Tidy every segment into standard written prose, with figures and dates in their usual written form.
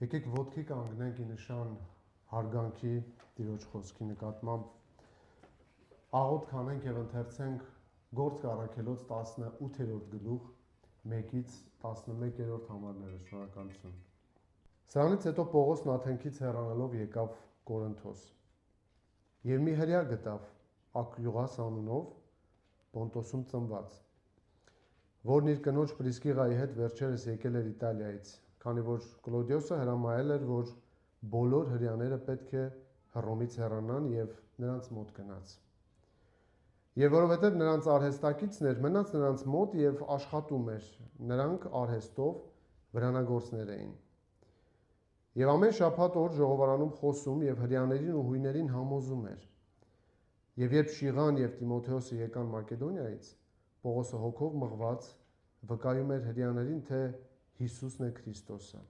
Եկեք ոտքի կանգնենք ի նշան հարգանքի Տիրոջ խոսքի նկատմամբ աղոթ կանենք եւ ընթերցենք Գործք առաքելոց 18-րդ գլուխ 1-ից 11-րդ համարները, շնորհակալություն։ Սրանից հետո Պողոսն Աթենքից հեռանալով եկավ Կորինթոս եւ մի հրյա գտավ Ակյուղաս անունով Պոնտոսում ծնված, որն իր կնոջ Պրիսկիղայի հետ վերջերս եկել էր Իտալիայից, քանի որ Կլոդիոսը հրամայել էր, որ բոլոր հրյաները պետք է Հռոմից հեռանան եւ նրանց մոտ գնաց։ Եվ որովհետեւ նրանց արհեստակիցն էր, մնաց նրանց մոտ եւ աշխատում էր, նրանք արհեստով վրանագործներ էին։ Եվ ամեն շաբաթ օր ժողովարանում խոսում եւ հրյաներին ու հույներին համոզում էր։ Եվ երբ Շիղան եւ Տիմոթեոսը եկան Մակեդոնիայից, Պողոսը հոգով մղված վկայում էր հրյաներին, թե Հիսուսն է Քրիստոսը։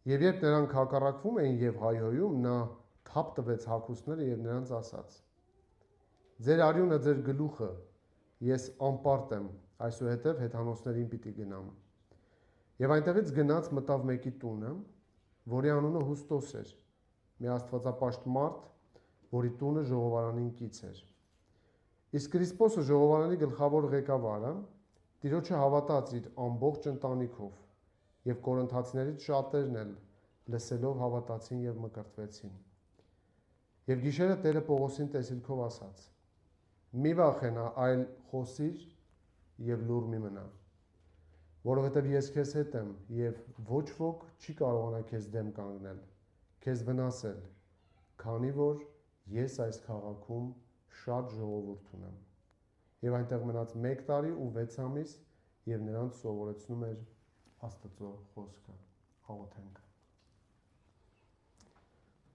Եվ երբ նրանք հակառակվում էին եւ հայհոյում, նա թափ տվեց հագուստները եւ նրանց ասաց. «Ձեր արյունը ձեր գլուխը, ես անպարտ եմ, այսուհետև հեթանոսներին պիտի գնամ»։ Եվ այնտեղից գնաց մտավ մեկի տունը, որի անունը Հուստոս էր, մի աստվածապաշտ մարդ, որի տունը ժողովարանին կից էր։ Իսկ Կրիսպոսը ժողովարանի գլխավոր ղեկավարը Տիրոջը հավատաց իր ամբողջ ընտանիքով, եւ կորինթացիներից շատերն էլ լսելով հավատացին եւ մկրտվեցին։ Եվ գիշերը Տերը Պողոսին տեսիլքով ասաց. «Մի վախենա, այլ խոսիր եւ լուռ մի մնա, որովհետեւ ես քեզ հետ եմ եւ ոչ ոք չի կարողանա քեզ դեմ կանգնել, քեզ վնասել, քանի որ ես այս քաղաքում շատ ժողովուրդ ունեմ»։ Եվ այնտեղ մնաց 1 տարի ու 6 ամիս եւ նրանց սովորեցնում էր Աստծո խոսքը։ Աղոթենք։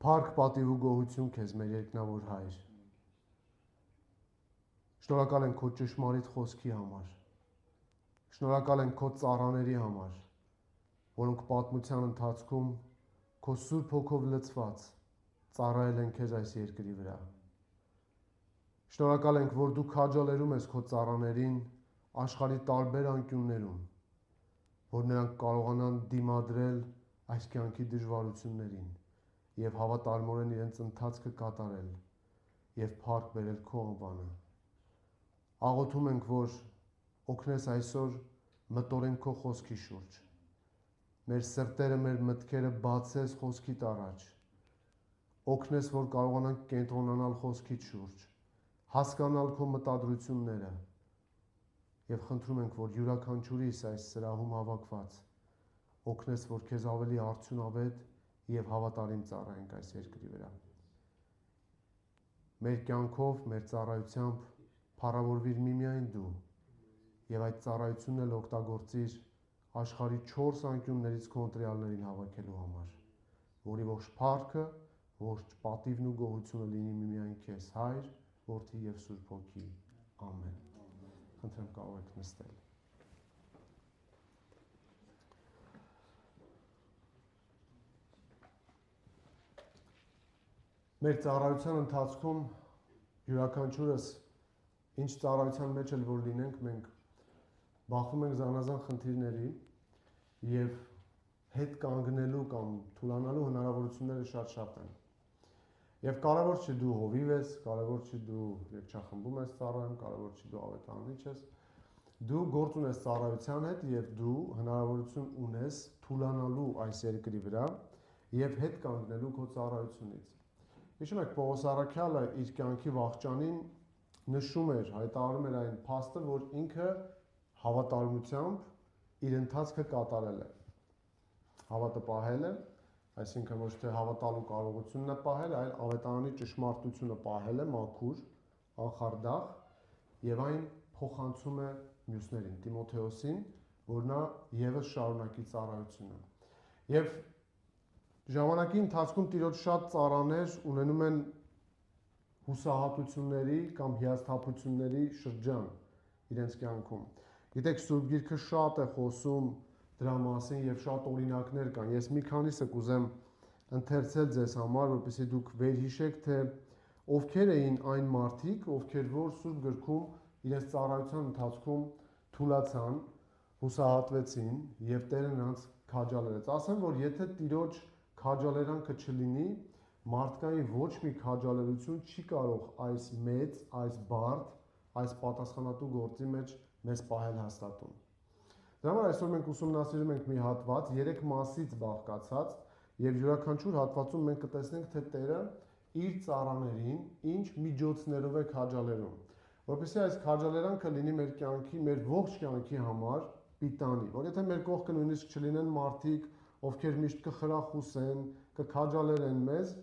Փառք, պատիվ ու գոհություն քեզ, մեր երկնավոր Հայր։ Շնորհակալ ենք քո ճշմարիտ խոսքի համար։ Շնորհակալ ենք քո ծառաների համար, որոնք պատմության ընթացքում քո Սուրբ Հոգով լցված ծառայել են քեզ այս երկրի վրա։ Շնորհակալ ենք, որ դու քաջալերում ես քո ծառաներին աշխարհի տարբեր անկյուններում, որ նրանք կարողանան դիմադրել այս կյանքի դժվարություններին եւ հավատարմորեն իրենց ընթացքը կատարել եւ փառք բերել քո անվանը։ Աղոթում ենք, որ օգնես այսօր մտորեն քո խոսքի շուրջ։ Մեր սրտերը, մեր մտքերը բացես խոսքիդ առաջ։ Օգնես, որ կարողանանք կենտրոնանալ խոսքիդ շուրջ, հասկանալ քո մտադրությունները եւ խնդրում ենք, որ յուրաքանչյուրիս այս սրահում հավաքված օգնես, որ քեզ ավելի արդյունավետ եւ հավատարիմ ծառայենք այս երկրի վրա։ Մեր կյանքով, մեր ծառայությամբ փառավորվիր միմիայն դու եւ այդ ծառայությունն էլ օգտագործիր աշխարհի 4 անկյուններից քո ընտրյալներին հավաքելու համար, որի ողջ փառքը, ողջ պատիվն ու գոհությունը լինի միմիայն քեզ, Հայր, Որդի եւ Սուրբ Հոգի։ Ամեն։ Խնդրեմ, կարող եք նստել։ Մեր ծառայության ընթացքում յուրաքանչյուրս ինչ ծառայության մեջ էլ որ լինենք, մենք բախվում ենք զանազան խնդիրների եւ հետ կանգնելու կամ թուլանալու հնարավորությունները շատ են։ Եվ կարևոր չի դու հովիվ ես, կարևոր չի դու երգչախմբում ես ծառայում, կարևոր չի դու ավետարանիչ ես։ Դու գործ ունես ծառայության հետ եւ դու հնարավորություն ունես թուլանալու այս երկրի վրա եւ հետ կանգնելու քո ծառայությունից։ Հիշում եք, Պողոս առաքյալը իր կյանքի վաղճանին նշում էր, հայտարարում էր այն փաստը, որ ինքը հավատարմությամբ իր ընթացքը կատարել է։ Հավատը պահել է, այսինքն ոչ թե հավատալու կարողությունն է պահել, այլ ավետարանի ճշմարտությունը պահել է մաքուր, անխարդախ եւ այն փոխանցում է մյուսներին, Տիմոթեոսին, որ նա եւս շարունակի ծառայությունը։ Եվ ժամանակի ընթացքում Տիրոջ շատ ծառաներ ունենում են հուսահատությունների կամ հիասթափությունների շրջան իրենց կյանքում։ Գիտեք, Սուրբ Գիրքը շատ է խոսում դրա մասին եւ շատ օրինակներ կան։ Ես մի քանիսը կուզեմ ընթերցել ձեզ համար, որպեսզի դուք վերհիշեք, թե ովքեր էին այն մարդիկ, ովքեր որ Սուրբ Գրքում իրենց ծառայության ընթացքում թուլացան, հուսահատվեցին եւ Տերը նրանց քաջալերեց։ Ասեմ, որ եթե Տիրոջ քաջալերանքը չլինի, մարդկային ոչ մի քաջալերություն չի կարող այս մեծ, այս բարդ, այս պատասխանատու գործի մեջ մեզ պահել հաստատում։ Դրա համար այսօր մենք ուսումնասիրում ենք մի հատված, 3 մասից բաղկացած, եւ յուրաքանչյուր հատվածում մենք կտեսնենք, թե Տերը իր ծառաներին ինչ միջոցներով է քաջալերում, որովհետեւ այս քաջալերանքը լինի մեր կյանքի, մեր ողջ կյանքի համար պիտանի, որ եթե մեր կողքը նույնիսկ չլինեն մարդիկ, ովքեր միշտ կխրախուսեն, կքաջալերեն մեզ,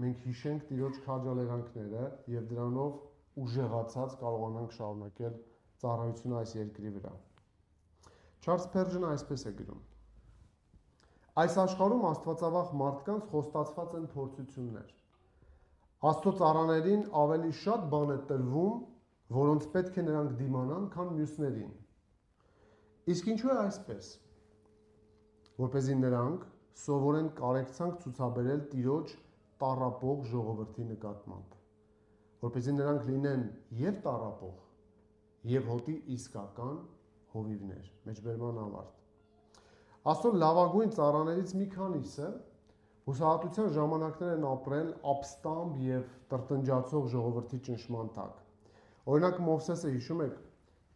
մենք հիշենք Տիրոջ քաջալերանքները եւ դրանով ուժեղացած կարողանանք շարունակել ծառայությունը այս երկրի վրա։ Չարլզ Սփերջենը այսպես է գրում. այս աշխարհում աստվածավախ մարդկանց խոստացված են փորձություններ։ Աստծո ծառաներին ավելի շատ բան է տրվում, որոնց պետք է նրանք դիմանան, քան մյուսներին։ Իսկ ինչու է այսպես, որպեսզի նրանք սովորեն կարեկցանք ցուցաբերել Տիրոջ տառապող ժողովրդի նկատմամբ, որպեսզի նրանք լինեն եւ տառապող, եւ հոտի իսկական հովիվներ, մեջբերման ավարտ։ Աստծո լավագույն ծառաներից մի քանիսը հուսահատության ժամանակներ են ապրել ապստամբ եւ տրտնջացող ժողովրդի ճնշման տակ։ Օրինակ Մովսեսը հիշում եք,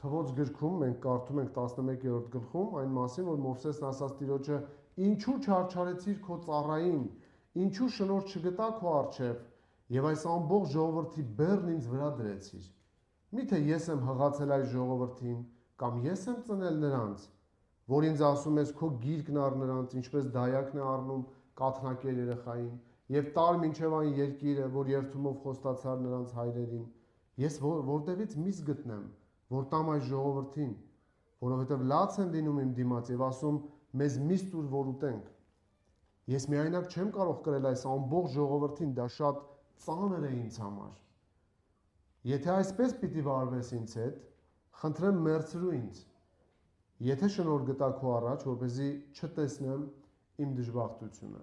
Թվոց գրքում մենք կարդում ենք 11-րդ գլխում այն մասին, որ Մովսեսն ասաց Տիրոջը. «Ինչու չարչարեցիր քո ծառային, ինչու շնորհ չգտա քո առջև, եւ այս ամբողջ ժողովրդի բեռն ինձ վրա դրեցիր։ Միթե ես եմ հղացել այս ժողովրդին, կամ ես եմ ծնել նրանց, որ ինձ ասում ես քո գիրկն առ նրանց, ինչպես դայակն է առնում կաթնակեր երեխային, եւ տար մինչեւ այն երկիրը, որ երթումով խոստացար նրանց հայրերին։ Ես որտեղից միս գտնեմ, որ տամ այս ժողովրդին, որովհետև լաց են լինում իմ դիմաց եւ ասում մեզ միս տուր, որ ուտենք։ Ես միայնակ չեմ կարող կրել այս ամբողջ ժողովրդին, դա շատ ծանր է ինձ համար։ Եթե այսպես պիտի վարվես ինձ հետ, խնդրեմ մերձրու ինձ։ Եթե շնորհ գտա քո առաջ, որպեսզի չտեսնեմ իմ դժբախտությունը»։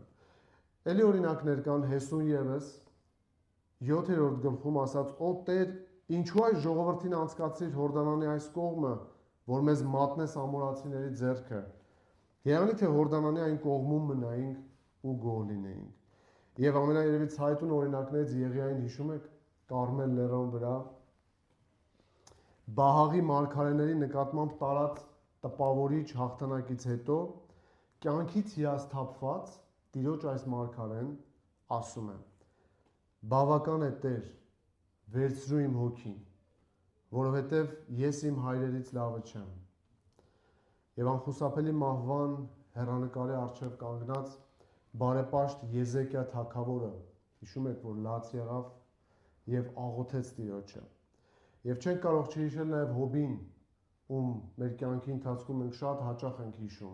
Էլի օրինակներ կան Հեսուն ևս 7-րդ գլխում ասած. «Ո Տեր, ինչու այս ժողովրդին անցկացրիր Հորդանանի այս կողմը, որ մեզ մատնես ամորացիների ձեռքը։ Եղանի թե Հորդանանի այն կողմում մնայինք ու գոհ լինեինք»։ Եվ ամենաերևի ցայտուն օրինակներից Եղիային հիշում եք Կարմել լեռան վրա Բահաղի մարգարեների նկատմամբ տարած տպավորիչ հաղթանակից հետո կյանքից հիասթափված Տիրոջ այս մարգարեն ասում է. «Բավական է Տեր, վերցրու իմ հոգին, որովհետև ես իմ հայրերից լավը չեմ»։ Եվ անխուսափելի մահվան հեռանկարի առջև կանգնած բարեպաշտ Եզեկիա թագավորը, հիշում եք, որ լաց եղավ եւ աղոթեց Տիրոջը։ Եվ չենք կարող չհիշել նաեւ Հոբին, ում մեր կյանքի ընթացքում մենք շատ հաճախ ենք հիշում։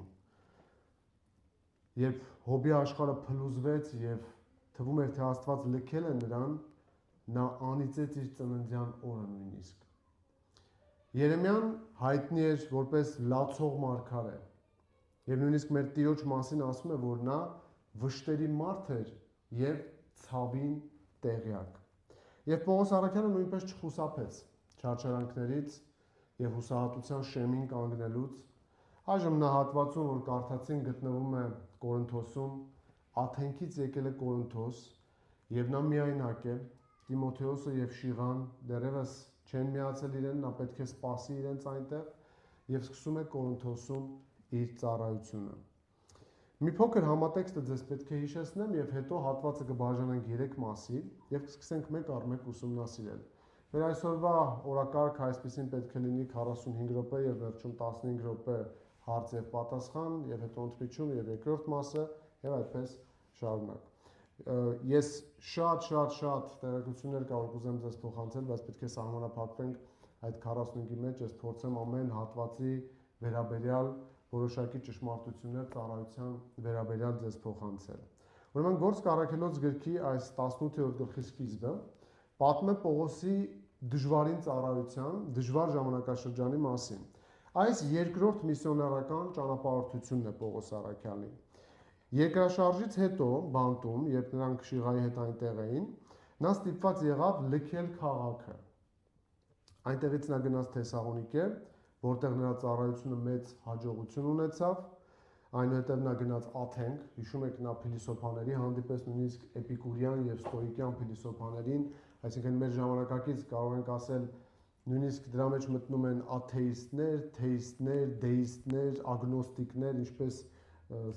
Երբ Հոբի աշխարհը փլուզվեց եւ թվում էր, թե Աստված լքել է նրան, նա անիծեց իր ծննդյան օրը նույնիսկ։ Երեմիան հայտնի էր որպես լացող մարգարե, եւ նույնիսկ մեր Տիրոջ մասին ասում է, որ նա վշտերի մարդ էր եւ ցավին տեղյակ։ Եվ Պողոս առաքյալը նույնպես չխուսափեց չարչարանքներից եւ հուսահատության շեմին կանգնելուց։ Այժմ նա հատվածում, որ կարդացին, գտնվում է Կորինթոսում, Աթենքից եկել է Կորինթոս, եւ նա միայնակ է, Տիմոթեոսը եւ Շիղան դեռևս չեն միացել իրեն, նա պետք է սպասի իրենց այնտեղ եւ սկսում է Կորինթոսում իր ծառայությունը։ Մի փոքր համատեքստը ձեզ պետք է հիշեցնեմ եւ հետո հատվածը կբաժանենք 3 մասի եւ կսկսենք մեկ առ մեկ ուսումնասիրել։ Մեր այսօրվա օրակարգը այսպեսին պետք է լինի 45 րոպե եւ վերջում 15 րոպե հարց եւ պատասխան եւ հետո ընդմիջում եւ երկրորդ մասը եւ այդպես շարունակ։ Ես շատ տեղեկություններ կարող կուզեմ ձեզ փոխանցել, բայց պետք է սահմանափակվենք այդ 45-ի մեջ, ես փորձեմ ամեն հատվածի վերաբերյալ որոշակի ճշմարտություններ ծառայության վերաբերյալ ձեզ փոխանցել։ Ուրեմն Գործք առաքելոց գրքի այս 18-րդ գլխի սկիզբը պատմում է Պողոսի դժվարին ծառայության, դժվար ժամանակաշրջանի մասին։ Այս երկրորդ միսիոներական ճանապարհորդությունն է Պողոս առաքյալի։ Երկրաշարժից հետո բանտում, երբ նրանք Շիղայի հետ այնտեղ էին, նա ստիպված եղավ լքել քաղաքը։ Այնտեղից նա գնաց Թեսաղոնիկե, որտեղ նրա ծառայությունը մեծ հաջողություն ունեցավ։ այնուհետև նա գնաց Աթենք, հիշում եք նա փիլիսոփաների հանդիպես նույնիսկ էպիկուրյան եւ ստոիկյան փիլիսոփաներին, այսինքն մեր ժամանակակից կարող ենք ասել նույնիսկ դրա մեջ մտնում են աթեիստներ, թեիստներ, դեիստներ, ագնոստիկներ, ինչպես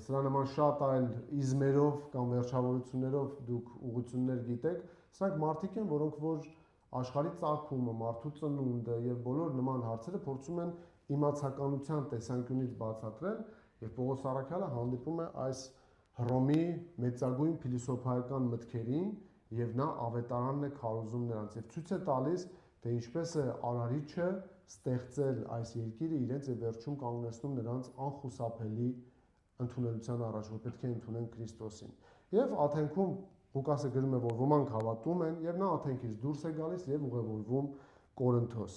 սրա նման շատ այլ իզմերով կամ վերջավորություններով դուք ուղղություններ գիտեք, սրանք մարդիկ են, որոնք որ աշխարհի ծագումը, մարդու ծնունդը եւ բոլոր նման հարցերը փորձում են իմացականության տեսանկյունից բացատրել, եւ Պողոս Առաքյալը հանդիպում է այս Հռոմի մեծագույն փիլիսոփայական մտքերին եւ նա ավետարանն է քարոզում նրանց եւ ցույց է տալիս, թե ինչպես է Արարիչը ստեղծել այս երկիրը իրենց եւ վերջում կանգնեցնում նրանց անխուսափելի ընդունելության առաջ, որ պետք է ընդունեն Քրիստոսին։ Եվ Աթենքում Ղուկասը գրում է, որ ոմանք հավատում են եւ նա Աթենքից դուրս է գալիս եւ ուղևորվում Կորինթոս։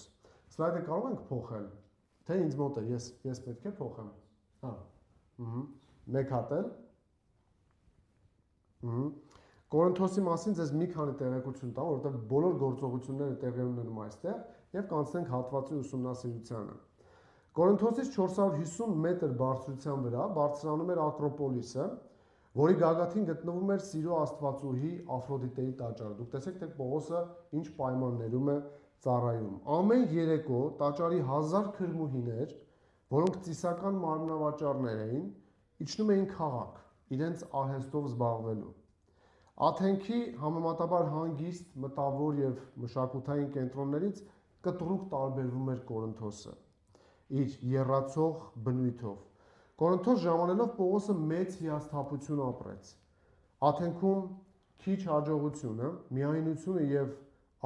Սլայդը կարող ենք փոխել, թե ինձ մոտ է, ես պետք է փոխեմ։ Հա։ Մեկ հատ էլ։ Կորինթոսի մասին ձեզ մի քանի տեղեկություն տամ, որովհետեւ բոլոր գործողությունները տեղի ունենում այստեղ եւ կանցնենք հատվածի ուսումնասիրությանը։ Կորինթոսից 450 մետր բարձրության վրա բարձրանում էր Ակրոպոլիսը, որի գագաթին գտնվում էր Սիրո Աստվածուհի Աֆրոդիտեի տաճարը։ Դուք տեսեք, թե Պողոսը ինչ պայմաններում է ծառայում։ Ամեն երեկո տաճարի 1000 քրմուհիներ, որոնք ծիսական մարմնավաճառներ էին, իջնում էին քաղաք, իրենց արհեստով զբաղվելու։ Աթենքի համեմատաբար հանգիստ, մտավոր եւ մշակութային կենտրոններից կտրուկ տարբերվում էր Կորինթոսը իր եռացող բնույթով։ Կորինթոս ժամանելով Պողոսը մեծ հիասթափություն ապրեց։ Աթենքում քիչ հաջողությունը, միայնությունը եւ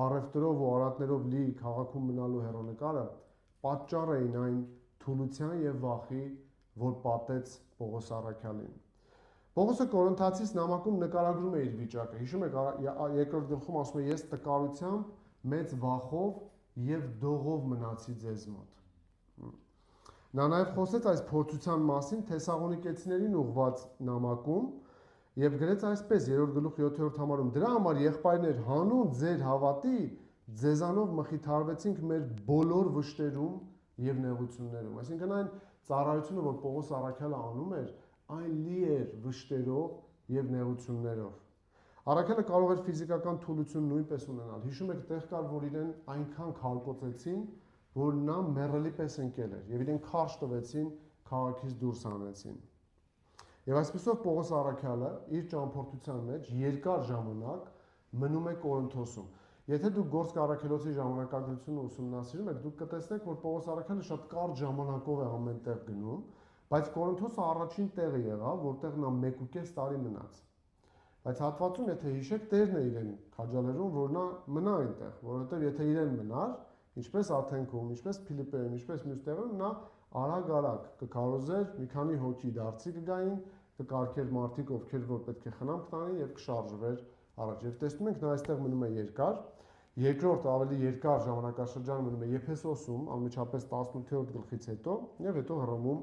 առևտրով ու արատներով լի քաղաքում մնալու հեռանկարը պատճառ էին այն թուլության եւ վախի, որ պատեց Պողոս Առաքյալին։ Պողոսը Կորինթացիս նամակում նկարագրում է իր վիճակը։ Հիշում եք, երկրորդ գլխում ասում է. «Ես տկարությամբ, մեծ վախով եւ դողով մնացի ձեզ մոտ»։ Նա նաև խոսեց այս փորձության մասին Թեսաղոնիկեցիներին ուղված նամակում եւ գրեց այսպես 3-րդ գլուխ 7-րդ համարում. «Դրա համար եղբայրներ, հանուն ձեր հավատի ձեզանով մխիթարվեցինք մեր բոլոր վշտերում եւ նեղություններում»։ Այսինքն այն ծառայությունը, որ Պողոս Առաքյալը անում էր, այն լի էր վշտերով եւ նեղություններով։ Առաքյալը կարող էր ֆիզիկական թուլություն նույնպես ունենալ։ Հիշում եք, տեղ կար, որ իրեն այնքան քարկոծեցին, որ նա մեռելի պես ընկել էր եւ իրեն քարշ տվեցին, քաղաքից դուրս հանեցին։ Եվ այսպեսով Պողոս Առաքյալը իր ճամփորդության մեջ երկար ժամանակ մնում է Կորինթոսում։ Եթե դուք Գործք Առաքելոցի ժամանակագրությունը ուսումնասիրում եք, դուք կտեսնեք, որ Պողոս Առաքյալը շատ կարճ ժամանակով է ամեն տեղ գնում, բայց Կորինթոսը առաջին տեղը եղավ, որտեղ նա 1.5 տարի մնաց։ Բայց հատվածում, եթե հիշեք, Տերն է իրեն քաջալերում, որ նա մնա այնտեղ, որովհետև եթե իրեն մնար, ինչպես Աթենքում, ինչպես Փիլիպպեում, ինչպես մյուս տեղերում, նա արագ կքարոզեր, մի քանի հոգի դարձի կգային, կկարգեր մարդիկ, ովքեր որ պետք է խնամք տանին եւ կշարժվեր առաջ։ Եվ տեսնում ենք, նա այստեղ մնում է երկար։ Երկրորդ ավելի երկար ժամանակաշրջան մնում է Եփեսոսում, անմիջապես 18-րդ գլխից հետո, եւ հետո Հռոմում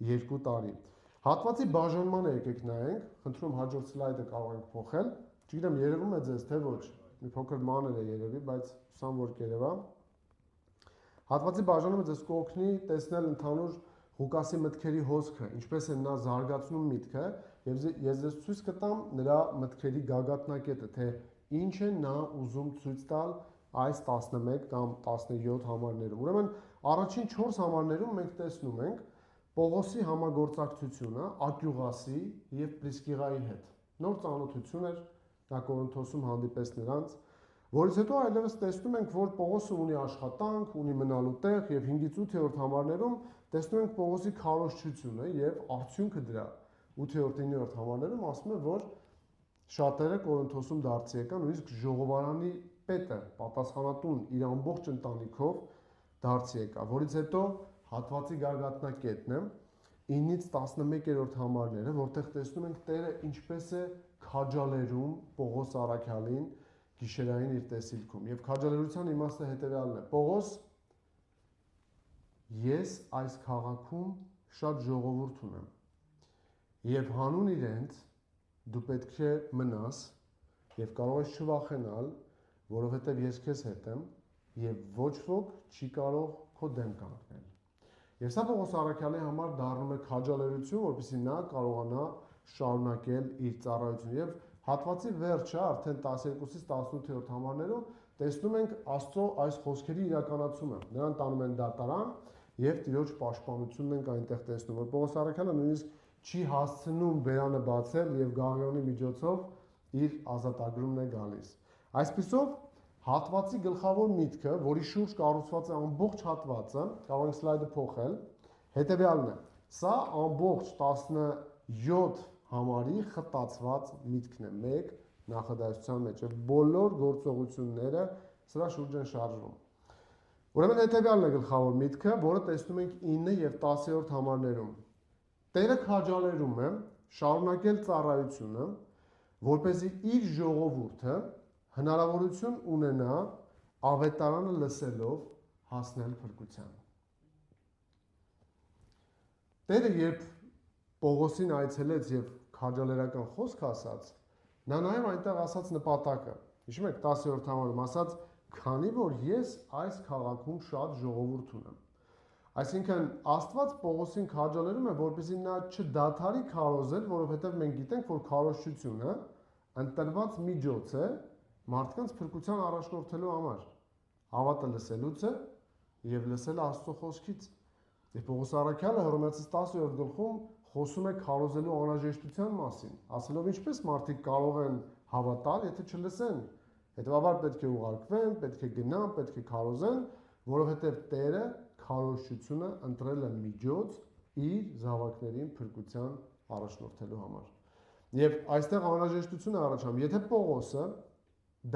2 տարի։ Հատվածի բաժանմանը եկեք նայենք, խնդրում հաջորդ սլայդը կարող ենք փոխել։ Չգիտեմ, երևում է ձեզ թե ոչ, մի փոքր մանր է երևի, բայց հուսամ որ կերևա։ Հատվածի բաժանումը ձեզ կօգնի տեսնել ընդհանուր Ղուկասի մտքերի հոսքը, ինչպես է նա զարգացնում միտքը, եւ ես ձեզ ցույց կտամ նրա մտքերի գագաթնակետը, թե ինչ է նա ուզում ցույց տալ այս 11 կամ 17 համարներում։ Ուրեմն առաջին 4 համարներում մենք տեսնում ենք Պողոսի համագործակցությունը Ակյուղասի եւ Պրիսկիղայի հետ։ Նոր ծանոթություն էր, նա Կորինթոսում հանդիպես նրանց, որից հետո այլևս տեսնում ենք, որ Պողոսը ունի աշխատանք, ունի մնալու տեղ եւ 5-ից 8-րդ համարներում տեսնում ենք Պողոսի քարոզչությունը եւ արդյունքը դրա 8-րդ 9-րդ համարներում ասում է, որ շատերը Կորինթոսում դարձի եկան, նույնիսկ ժողովարանի պետը պատասխանատուն իր ամբողջ ընտանիքով դարձի եկա, որից հետո հատվածի գագաթնակետն է 9-ից 11-րդ համարները, որտեղ տեսնում ենք Տերը ինչպես է քաջալերում Պողոս Առաքյալին գիշերային իր տեսիլքում։ Եվ քաջալերության իմաստը հետևյալն է. Պողոս, ես այս քաղաքում շատ ժողովուրդ ունեմ, եւ հանուն իրենց դու պետք է մնաս եւ կարող ես չվախենալ, որովհետեւ ես քեզ հետ եմ եւ ոչ ոք չի կարող քո դեմ կանգնել։ Եվ սա Պողոս առաքյալի համար դառնում է քաջալերություն, որպեսզի նա կարողանա շարունակել իր ծառայությունը։ Եվ հատվածի վերջը արդեն 12-ից 18-րդ համարներում տեսնում ենք Աստծո այս խոսքերի իրականացումը։ Նրան տանում են դատարան եւ Տիրոջ պաշտպանությունն ենք այնտեղ տեսնում, որ Պողոս առաքյալը նույնիսկ չի հասցնում բերանը բացել եւ Գաղիոնի միջոցով իր ազատագրումն է գալիս։ Այսպիսով հատվածի գլխավոր միտքը, որի շուրջ կառուցված է ամբողջ հատվածը, կարող ենք սլայդը փոխել, հետեւյալն է։ Սա ամբողջ 17 համարի խտացված միտքն է, մեկ նախադասության մեջ եւ բոլոր գործողությունները սրա շուրջ են շարժվում։ Ուրեմն հետեւյալն է գլխավոր միտքը, որը տեսնում ենք 9 եւ 10-րդ համարներում։ Տերը քաջալերում է շարունակել ծառայությունը, որպեսզի իր ժողովուրդը հնարավորություն ունենա ավետարանը լսելով հասնել փրկության։ Տերը երբ Պողոսին այցելեց եւ քաջալերական խոսք ասաց, նա նաեւ այնտեղ ասաց նպատակը։ Հիշում եք 10-րդ համարում ասաց, քանի որ ես այս քաղաքում շատ ժողովուրդ ունեմ։ Այսինքն Աստված Պողոսին քաջալերում է, որպեսզի նա չդադարի քարոզել, որովհետեւ մենք գիտենք, որ քարոզչությունը ընտրված միջոց է մարդկանց փրկության առաջնորդելու համար։ Հավատը լսելուց է եւ լսել Աստծո խոսքից։ Եվ Պողոս առաքյալը Հռոմեացիս 10-րդ գլխում խոսում է քարոզելու անհրաժեշտության մասին, ասելով ինչպես մարդիկ կարող են հավատալ, եթե չլսեն։ Հետևաբար պետք է ուղարկվեն, պետք է գնան, պետք է քարոզեն, որովհետև Տերը քարոզչությունը ընտրել է միջոց իր զավակներին փրկության առաջնորդելու համար։ Եվ այստեղ անհրաժեշտություն է առաջանում, եթե Պողոսը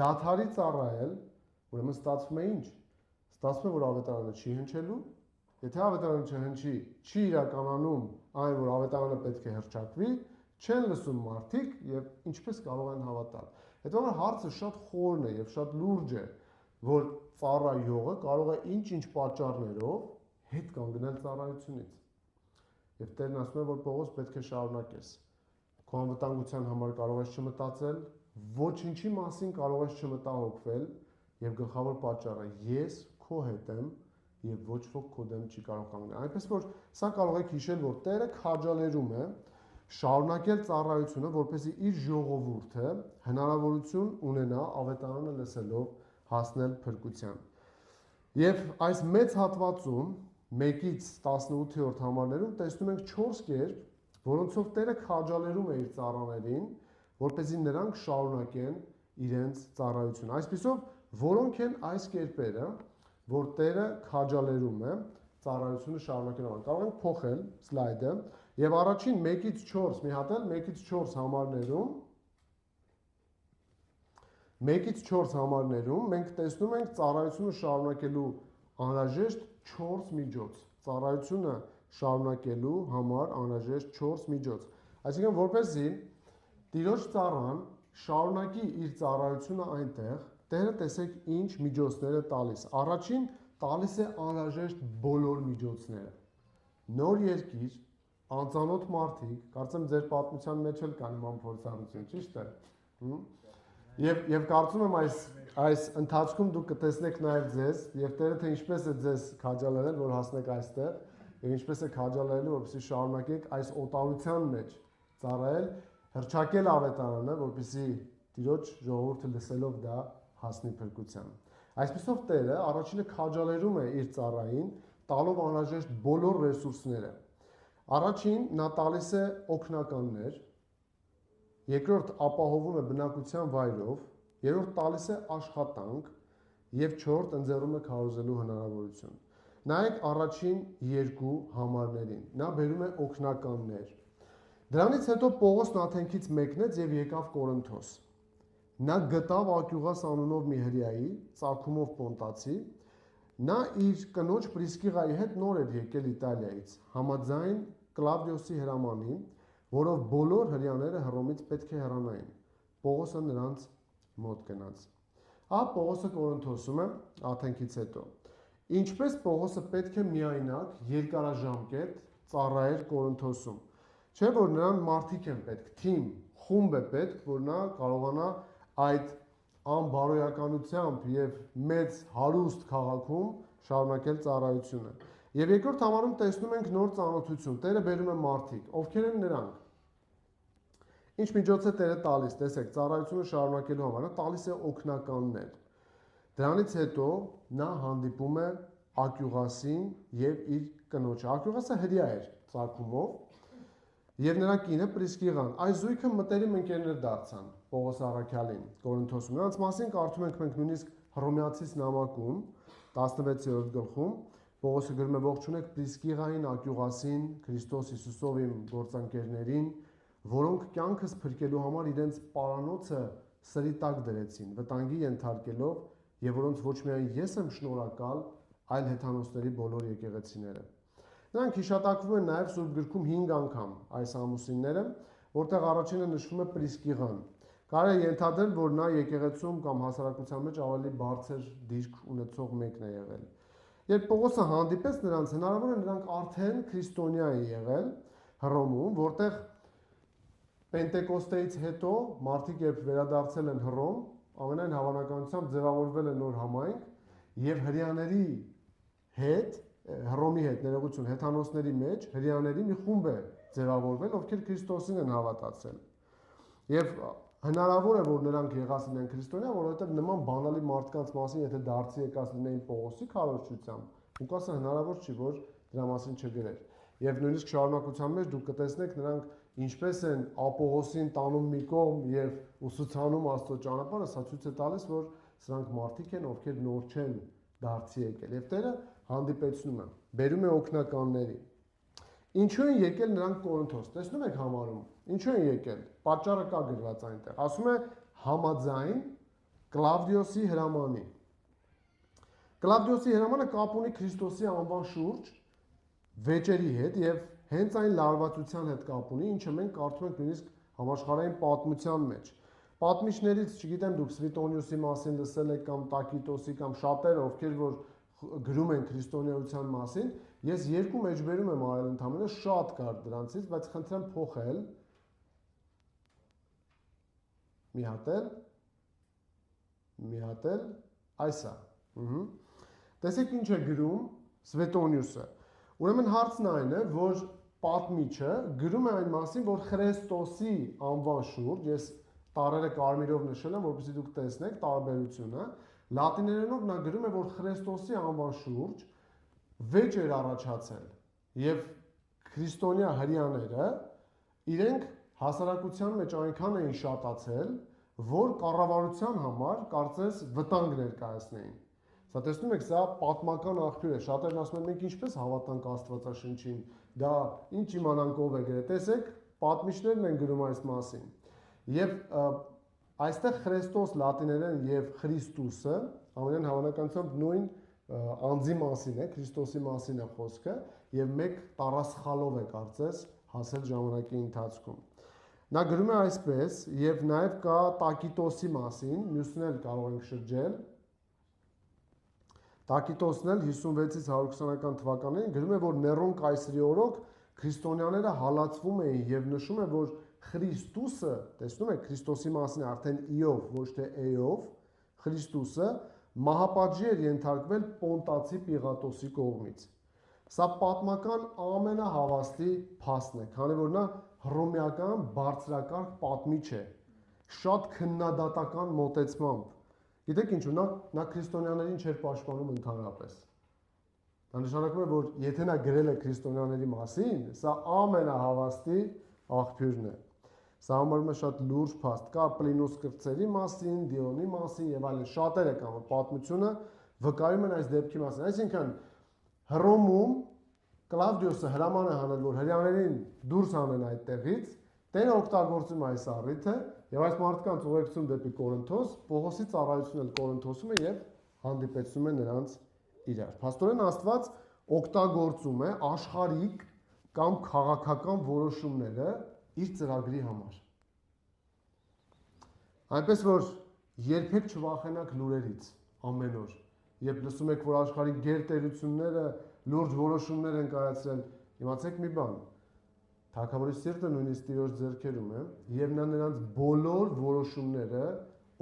դադարի ծառայել, ուրեմն ստացվում է ինչ։ Ստացվում է, որ ավետարանը չի հնչելու, եթե ավետարանը չհնչի, չի իրականանում այն, որ ավետարանը պետք է հռչակվի, չեն լսում մարդիկ եւ ինչպես կարող են հավատալ։ Հետո հարցը շատ խորն է եւ շատ լուրջ է, որ ծառայողը կարող է ինչ-ինչ պատճառներով հետ կանգնել ծառայությունից։ Եվ Տերն ասում է, որ Պողոս պետք է շարունակես։ Քո անվտանգության համար կարող ես չմտածել, ոչինչի մասին կարող ես չմտահոգվել եւ գլխավոր պատճառը ես քո հետ եմ եւ ոչ ոք քո դեմ չի կարող կանգնել։ Այնպես որ սա կարող եք հիշել, որ Տերը քաջալերում է շարունակել ծառայությունը, որպեսզի իր ժողովուրդը հնարավորություն ունենա ավետարանը լսելով հասնել փրկության։ Եվ այս մեծ հատվածում 1-ից 18-րդ համարներում տեսնում ենք 4 կերպ, որոնցով Տերը քաջալերում է իր ծառաներին, որպեսզի նրանք շարունակեն իրենց ծառայությունը։ Այսպիսով, որոնք են այս կերպերը, որ Տերը քաջալերում է ծառայությունը շարունակելու համար։ Կարող ենք փոխել սլայդը եւ առաջին 1-ից 4, մի հատ էլ 1-ից 4 համարներում 1-ից 4 համարներում մենք տեսնում ենք ծառայությունը շարունակելու անհրաժեշտ 4 միջոց։ Ծառայությունը շարունակելու համար անհրաժեշտ 4 միջոց։ Այսինքն, որպեսզի Տիրոջ ծառան շարունակի իր ծառայությունը այնտեղ, Տերը տեսեք ինչ միջոցներ է տալիս։ Առաջին տալիս է անհրաժեշտ բոլոր միջոցները։ Նոր երկիր, անծանոթ մարդիկ, կարծեմ ձեր պատմության մեջ էլ կան նման փորձառություն, ճիշտ է։ Եվ կարծում եմ այս ընթացքում դուք կտեսնեք նաև ձեզ, եւ Տերը թե ինչպես է ձեզ քաջալերել, որ հասնեք այստեղ, եւ ինչպես է քաջալերելու, որպեսզի շարունակեք այս օտարության մեջ ծառայել, հռչակել ավետարանը, որպեսզի Տիրոջ ժողովուրդը լսելով դա հասնի փրկության։ Այսպիսով Տերը առաջինը քաջալերում է իր ծառային, տալով անհրաժեշտ բոլոր ռեսուրսները։ Առաջին նա տալիս է օգնականներ, երկրորդ ապահովում է բնակության վայրով, երրորդ տալիս է աշխատանք եւ չորրորդ ընձեռում է քարոզելու հնարավորություն։ Նայեք առաջին երկու համարներին։ Նա բերում է օգնականներ։ Դրանից հետո Պողոսն Աթենքից մեկնեց եւ եկավ Կորինթոս։ Նա գտավ Ակյուղաս անունով մի հրեայի, ծագումով Պոնտացի, նա իր կնոջ Պրիսկիղայի հետ նոր էր եկել Իտալիայից, համաձայն Կլավդիոսի հրամանին, որով բոլոր հրեաները Հռոմից պետք է հեռանային։ Պողոսը նրանց մոտ գնաց։ Պողոսը Կորինթոսում է Աթենքից հետո։ Ինչպես Պողոսը պետք է միայնակ երկարաժամկետ ծառայեր Կորինթոսում։ Չէ՞ որ նրան մարդիկ են պետք, թիմ, խումբ է պետք, որ նա կարողանա այդ անբարոյականությամբ եւ մեծ հարուստ քաղաքում շարունակել ծառայությունը։ Եվ երկրորդ համարում տեսնում ենք նոր ծանոթություն։ Տերը բերում է մարդիկ, ովքեր են նրանք։ Ինչ միջոց է Տերը տալիս, տեսեք, ծառայությունը շարունակելու համար, նա տալիս է օգնականներ։ Դրանից հետո նա հանդիպում է Ակյուղասին եւ իր կնոջը։ Ակյուղասը հրյա էր ծագումով եւ նրա կինը Պրիսկիղան։ Այս զույգը մտերիմ ընկերներ դարձան Պողոս առաքյալին Կորինթոսում։ Նրանց մասին կարդում ենք մենք նույնիսկ Հռոմեացիս նամակում 16-րդ գլխում Պողոսը գրում է ողջունեք Պրիսկիղային, Ակյուղասին, Քրիստոս Հիսուսով իմ գործընկերներին, որոնք կյանքս փրկելու համար իրենց պարանոցը սրի տակ դրեցին, վտանգի ենթարկելով, եւ որոնց ոչ միայն ես եմ շնորհակալ, այլ հեթանոսների բոլոր եկեղեցիները։ Նրանք հիշատակվում են նաև Սուրբ գրքում 5 անգամ այս ամուսինները, որտեղ առաջինը նշվում է Պրիսկիղան։ Կարելի է ենթադրել, որ նա եկեղեցում կամ հասարակության մեջ ավելի բարձր դիրք ունեցող մեկն է եղել։ Երբ Պողոսը հանդիպեց նրանց, հնարավոր է նրանք արդեն քրիստոնյա են եղել Հռոմում, որտեղ Պենտեկոստեից հետո մարդիկ երբ վերադարձել են Հռոմ, ամենայն հավանականությամբ ձևավորվել է նոր համայնք եւ հրյաների հետ, Հռոմի հետ ներողություն, հեթանոսների մեջ հրյաների մի խումբ է ձևավորվել, ովքեր Քրիստոսին են հավատացել։ Եվ հնարավոր է, որ նրանք եղած լինեն քրիստոնյա, որովհետեւ նման բանալի մարդկանց մասին, եթե դարձի եկած լինեին Պողոսի քարոզչությամբ, Լուկասը հնարավոր չի, որ դրա մասին չգրեր։ Եվ նույնիսկ շարունակության մեջ դուք կտեսնեք նրանք ինչպես են Ապողոսին տանում մի կողմ եւ ուսուցանում Աստծո ճանապարհը, սա ցույց է տալիս, որ սրանք մարդիկ են, ովքեր նոր չեն դարձի եկել։ Եվ Տերը հանդիպեցնում է, բերում է օգնականների։ Ինչու են եկել նրանք Կորինթոս։ Տեսնում եք համարում, ինչու են եկել։ Պատճառը կա գրված այնտեղ։ Ասում է համաձայն Կլավդիոսի հրամանի։ Կլավդիոսի հրամանը կապ ունի Քրիստոսի անվան շուրջ վեճերի հետ եւ հենց այն լարվածության հետ կապ ունի, ինչը մենք կարդում ենք նույնիսկ համաշխարհային պատմության մեջ։ Պատմիչներից, չգիտեմ, դուք Սվիտոնիուսի մասին լսել եք կամ Տակիտոսի կամ շատերը, ովքեր որ գրում են քրիստոնեության մասին, ես երկու մեջբերում եմ արել ընդհանրապես, շատ կար դրանցից, բայց խնդրեմ փոխել։ Մի հատ էլ, այսա։ Տեսեք ինչ է գրում Սվետոնիուսը։ Ուրեմն հարցն այն է, որ պատմիչը գրում է այն մասին, որ Քրիստոսի անվան շուրջ, ես տարերը կարմիրով նշել եմ, որպեսզի դուք տեսնեք տարբերությունը, լատիներենով նա գրում է, որ Քրիստոսի անվան շուրջ վեճ էր առաջացել եւ քրիստոնյա հрьяաները իրենք հասարակության մեջ այնքան էին շատացել, որ կառավարության համար կարծես վտանգ ներկայացնեին։ Սա տեսնում եք, սա պատմական աղբյուր է։ Շատերն ասում են, մենք ինչպես հավատանք Աստվածաշնչին, դա ինչ իմանանք ով է գրել։ Տեսեք, պատմիչներն են գրում այս մասին։ Եվ այստեղ Քրիստոս լատիներեն եւ Քրիստոսը ամենայն հավանականությամբ նույն անձի մասին է, Քրիստոսի մասին է խոսքը եւ մեկ տարասխալով է կարծես հասել ժամանակի ընթացքում։ Նա գրում է այսպես եւ նաեւ կա Տակիտոսի մասին, մյուսն էլ կարող ենք շրջել։ Տակիտոսն էլ 56-ից 120-ական թվականներին գրում է, որ Ներոն կայսրի օրոք քրիստոնյաները հալածվում էին եւ նշում է, որ Քրիստոսը, տեսնում եք, Քրիստոսի մասին արդեն իով, ոչ թե էով, Քրիստոսը մահապատժի էր ենթարկվել Պոնտացի Պիղատոսի կողմից։ Սա պատմական ամենահավաստի փաստն է, քանի որ նա հռոմեական բարձրակարգ պատմիչ է, շատ քննադատական մոտեցմամբ։ Գիտեք ինչու, նա քրիստոնյաներին չէր պաշտպանում ընդհանրապես։ Դա նշանակում է, որ եթե նա գրել է քրիստոնյաների մասին, սա ամենահավաստի աղբյուրն է։ Սա համարվում է շատ լուրջ փաստ, կա Պլինոս կրծերի մասին, Դիոնի մասին եւ այլն, շատերը կան, որ պատմությունը վկայում են այս դեպքի մասին։ Այսինքն Հռոմում Կլավդիոսը հրաման է հանել, որ հրյաներին դուրս անեն այդտեղից, Տերը օգտագործում է այս առիթը եւ այս մարդկանց ուղեկցում դեպի Կորինթոս, Պողոսի ծառայությունն էլ Կորինթոսում է եւ հանդիպեցնում է նրանց իրար։ Փաստորեն Աստված օգտագործում է աշխարհիկ կամ քաղաքական որոշումները իր ծրագրի համար։ Այնպես որ երբեք չվախենաք լուրերից ամեն օր։ Երբ լսում եք, որ աշխարհի գերտերությունները լուրջ որոշումներ են կայացրել, իմացեք մի բան, թագավորի սիրտը նույնիսկ Տիրոջ ձեռքերում է, եւ նա նրանց բոլոր որոշումները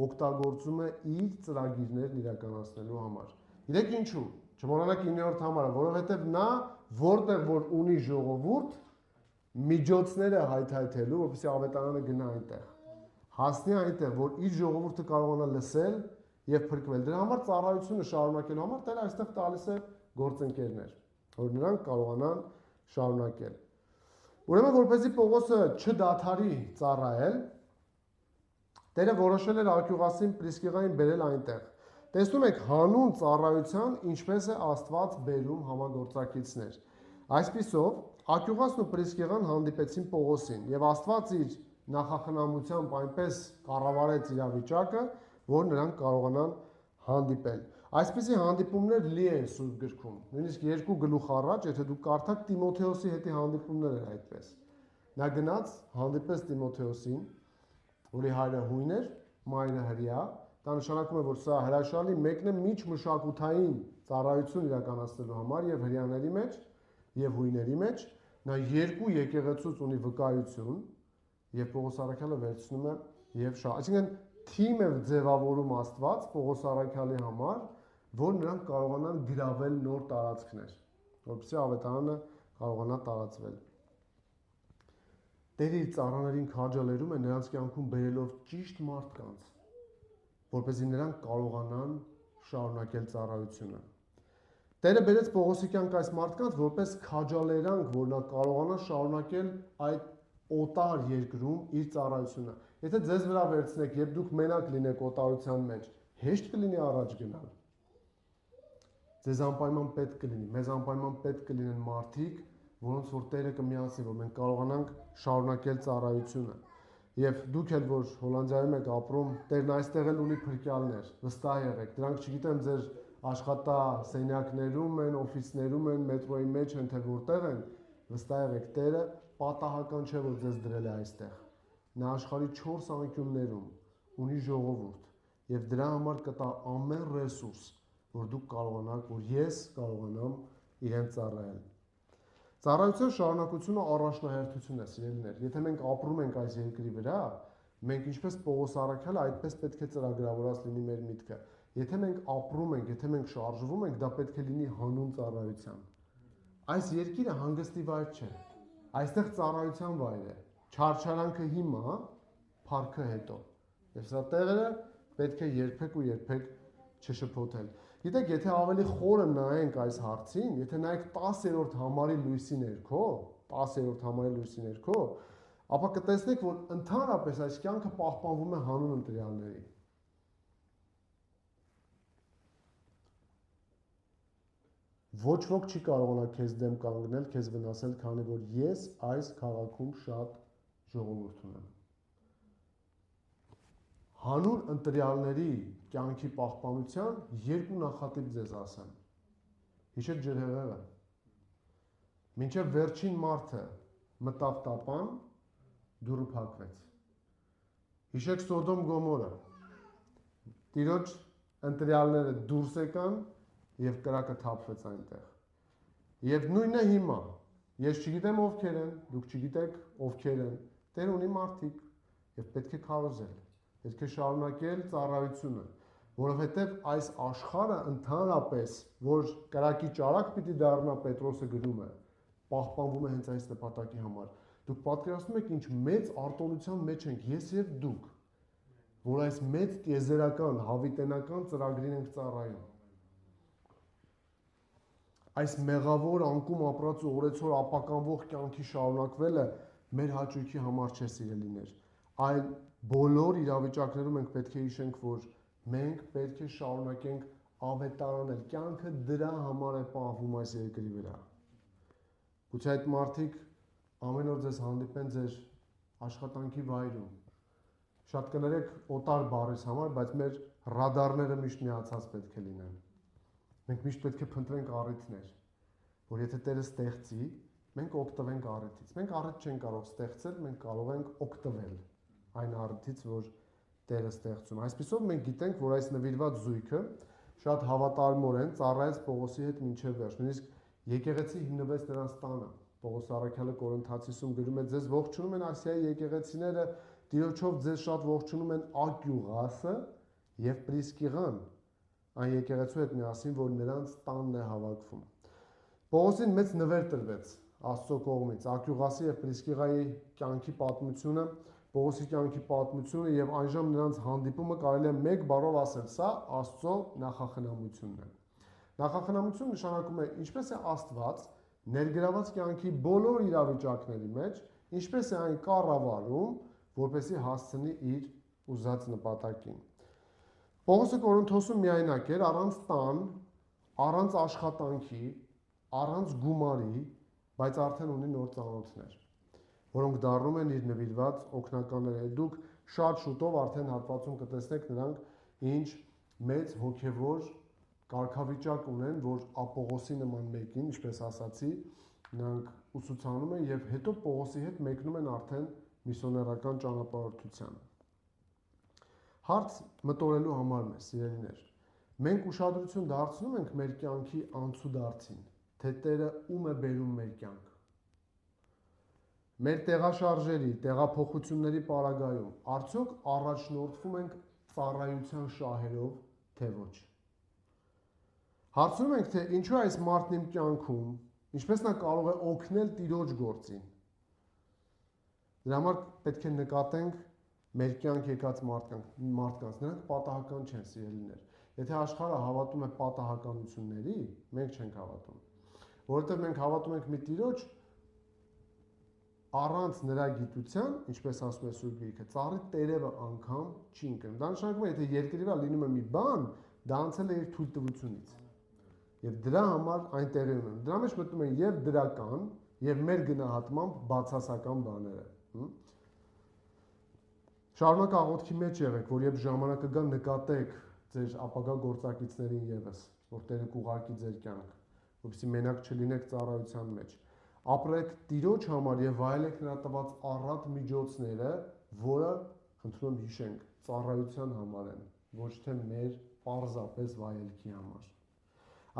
օգտագործում է իր ծրագիրներն իրականացնելու համար։ Գիտեք ինչու։ Չմոռանաք 9-րդ համարը, որովհետև նա որտեղ որ ունի ժողովուրդ, միջոցները հայթայթելու, որպեսզի ավետարանը գնա այնտեղ։ Հասնի այնտեղ, որ իր ժողովուրդը կարողանա լսել եւ փրկվել։ Դրա համար ծառայությունը շարունակելու համար Տերը այստեղ տալիս է գործընկերներ, որ նրանք կարողանան շարունակել։ Ուրեմն որպեսզի Պողոսը չդադարի ծառայել, Տերը որոշել էր Աքյուղասին Պրիսկիղային բերել այնտեղ։ Տեսնում եք հանուն ծառայության ինչպես է Աստված բերում համագործակիցներ։ Այսպիսով Աքյուղասն ու Պրիսկիղան հանդիպեցին Պողոսին եւ Աստված իր նախախնամությամբ այնպես կառավարեց իրավիճակը, որ նրանք կարողանան հանդիպել։ Այսպիսի հանդիպումներ լի են Սուրբ գրքում։ Նույնիսկ 2 գլուխ առաջ, եթե դուք կարդաք Տիմոթեոսի հետի հանդիպումներ էր այդպես։ Նա գնաց, հանդիպեց Տիմոթեոսին, որի հայրը հույն էր, մայրը հրեա, դա նշանակում է, որ սա հրաշալի մեկն է միջմշակութային ծառայություն իրականացնելու համար եւ հրեաների մեջ եւ հույների մեջ, նա 2 եկեղեցուց ունի վկայություն եւ Պողոս առաքյալը վերցնում է եւ այսինքն թիմ է ձևավորում Աստված Պողոս առաքյալի համար, որ նրանք կարողանան գրավել նոր տարածքներ, որպեսզի ավետարանը կարողանա տարածվել։ Տերը իր ծառաներին քաջալերում է նրանց կյանքում բերելով ճիշտ մարդկանց, որպեսզի նրանք կարողանան շարունակել ծառայությունը։ Տերը բերեց Պողոսի կյանք այս մարդկանց որպես քաջալերանք, որ նա կարողանա շարունակել այդ օտար երկրում իր ծառայությունը։ Եթե ձեզ վրա վերցնեք, երբ դուք մենակ լինեք օտարության մեջ, հեշտ կլինի առաջ գնալ։ Ձեզ անպայման պետք կլինի, մեզ անպայման պետք կլինեն մարդիկ, որոնց որ Տերը կմիացնի, որ մենք կարողանանք շարունակել ծառայությունը։ Եվ դուք էլ որ Հոլանդիայում եք ապրում, Տերն այստեղ էլ ունի փրկյալներ, վստահ եղեք։ Դրանք չգիտեմ ձեր աշխատասենյակներում են, օֆիսներում են, մետրոյի մեջ են, թե որտեղ են, վստահ եղեք, Տերը պատահական չէ, որ ձեզ դրել է այստեղ։ Նա աշխարհի 4 անկյուններում ունի ժողովուրդ եւ դրա համար կտա ամեն ռեսուրս, որ դուք կարողանաք, որ ես կարողանամ իրեն ծառայել։ Ծառայության շարունակությունը առաջնահերթություն է, սիրելիներ։ Եթե մենք ապրում ենք այս երկրի վրա, մենք ինչպես Պողոս առաքյալը այդպես պետք է ծրագրավորած լինի մեր միտքը։ Եթե մենք ապրում ենք, եթե մենք շարժվում ենք, դա պետք է լինի հանուն ծառայության։ Այս երկիրը հանգստի վայր չէ։ Այստեղ ծառայության վայր է։ Չարչարանքը հիմա, փառքը հետո։ Եվ սա տեղերը պետք է երբեք ու երբեք չշփոթել։ Գիտեք, եթե ավելի խորը նայենք այս հարցին, եթե նայեք 10-րդ համարի լույսի ներքո, 10-րդ համարի լույսի ներքո, ապա կտեսնեք, որ ընդհանրապես այս կյանքը պահպանվում է հանուն ընտրյալների։ Ոչ ոք չի կարողանա քեզ դեմ կանգնել, քեզ վնասել, քանի որ ես այս քաղաքում շատ ժողովուրդ ունեմ։ Հանուն ընտրյալների կյանքի պահպանության 2 նախատիպ ձեզ ասեմ։ Հիշեք ջրհեղեղը։ Մինչև վերջին մարդը մտավ տապան, դուռը փակվեց։ Հիշեք Սոդոմ Գոմորը։ Տիրոջ ընտրյալները դուրս եկան եւ կրակը թափվեց այնտեղ։ Եվ նույնն է հիմա։ Ես չգիտեմ ովքեր են, դուք չգիտեք ովքեր են։ Տեր ունի մարդիկ եւ պետք է քարոզել։ Պետք է շարունակել ծառայությունը, որովհետեւ այս աշխարհը ընդհանրապես, որ կրակի ճարակ պիտի դառնա, Պետրոսը գրում է, պահպանվում է հենց այս նպատակի համար։ Դուք պատկերացնում եք ինչ մեծ արտոնության մեջ ենք ես եւ դուք, որ այս մեծ տիեզերական, հավիտենական ծրագրին ենք ծառայում։ Այս մեղավոր անկում ապրած ու օրեցօր ապականվող կյանքի շարունակվելը մեր հաճույքի համար չէ, սիրելիներ, այլ բոլոր իրավիճակներում մենք պետք է հիշենք, որ մենք պետք է շարունակենք ավետարանել, կյանքը դրա համար է պահվում այս երկրի վրա։ Գուցե այդ մարդիկ ամեն օր ձեզ հանդիպեն ձեր աշխատանքի վայրում։ Շատ կներեք օտար բառից համար, բայց մեր ռադարները միշտ միացած պետք է լինեն։ Մենք միշտ պետք է փնտրենք առիթներ, որ եթե Տերը ստեղծի, մենք օգտվենք առիթից։ Մենք առիթ չենք կարող ստեղծել, մենք կարող ենք օգտվել այն առիթից, որ Տերը ստեղծում։ Այսպիսով մենք գիտենք, որ այս նվիրված զույգը շատ հավատարմորեն ծառայեց Պողոսի հետ մինչև վերջ։ Նույնիսկ եկեղեցի հիմնվեց նրանց տանը։ Պողոս առաքյալը Կորինթացիում գրում է. ձեզ ողջունում են Ասիայի եկեղեցիները, Տիրոջով ձեզ շատ ողջունում են Աքյուղասը եւ Պրիսկիղան, այն եկեղեցու հետ միասին, որ նրանց տանն է հավաքվում։ Պողոսին մեծ նվեր տրվեց Աստծո կողմից, Ակյուղասի եւ Պրիսկիղայի կյանքի պատմությունը, Պողոսի կյանքի պատմությունը եւ այժմ նրանց հանդիպումը կարելի է մեկ բառով ասել, սա Աստծո նախախնամությունն է։ Նախախնամություն նշանակում է ինչպես է Աստված ներգրաված կյանքի բոլոր իրավիճակների մեջ, ինչպես է այն կառավարում, որպեսզի հասցնի իր ուզած նպատակին։ Պողոսը Կորինթոսում միայնակ էր, առանց տան, առանց աշխատանքի, առանց գումարի, բայց արդեն ունի նոր ծանոթներ, որոնք դառնում են իր նվիրված օգնականները։ Դուք շատ շուտով արդեն հատվածում կտեսնեք նրանք ինչ մեծ հոգևոր կարգավիճակ ունեն, որ Պողոսի նման մեկին, ինչպես ասացի, նրանք ուսուցանում են եւ հետո Պողոսի հետ մեկնում են արդեն միսիոներական ճանապարհորդության։ Հարց մտորելու համարն է, սիրելիներ։ Մենք ուշադրություն դարձնում ենք մեր կյանքի անցուդարձին, թե Տերը ում է բերում մեր կյանք։ Մեր տեղաշարժերի, տեղափոխությունների պարագայում արդյոք առաջնորդվում ենք ծառայության շահերով, թե ոչ։ Հարցնում ենք, թե ինչու այս մարդն իմ կյանքում, ինչպես նա կարող է օգնել Տիրոջ գործին։ Դրա համար պետք է նկատենք մեր կյանք եկած մարդկանց, նրանք պատահական չեն, սիրելիներ։ Եթե աշխարհը հավատում է պատահականությունների, մենք չենք հավատում։ Որովհետև մենք հավատում ենք մի Տիրոջ, առանց նրա գիտության, ինչպես ասում է Սուրբ Գիրքը, ծառի տերևը անգամ չի ընկնում։ Դա նշանակում է, եթե երկրի վրա լինում է մի բան, դա անցել է իր թույլտվությունից։ Եվ դրա համար այն տեղի ունեն։ Դրա մեջ մտնում են եւ դրական, եւ մեր գնահատմամբ բացասական բաները։ Շարունակ աղոթքի մեջ եղեք, որ երբ ժամանակը գա նկատեք ձեր ապագա գործակիցներին եւս, որ Տերը կուղարկի ձեր կյանք, որպեսզի մենակ չլինեք ծառայության մեջ։ Ապրեք Տիրոջ համար եւ վայելեք նրա տված առատ միջոցները, որը խնդրում եմ հիշենք, ծառայության համար են, ոչ թե մեր պարզապես վայելքի համար։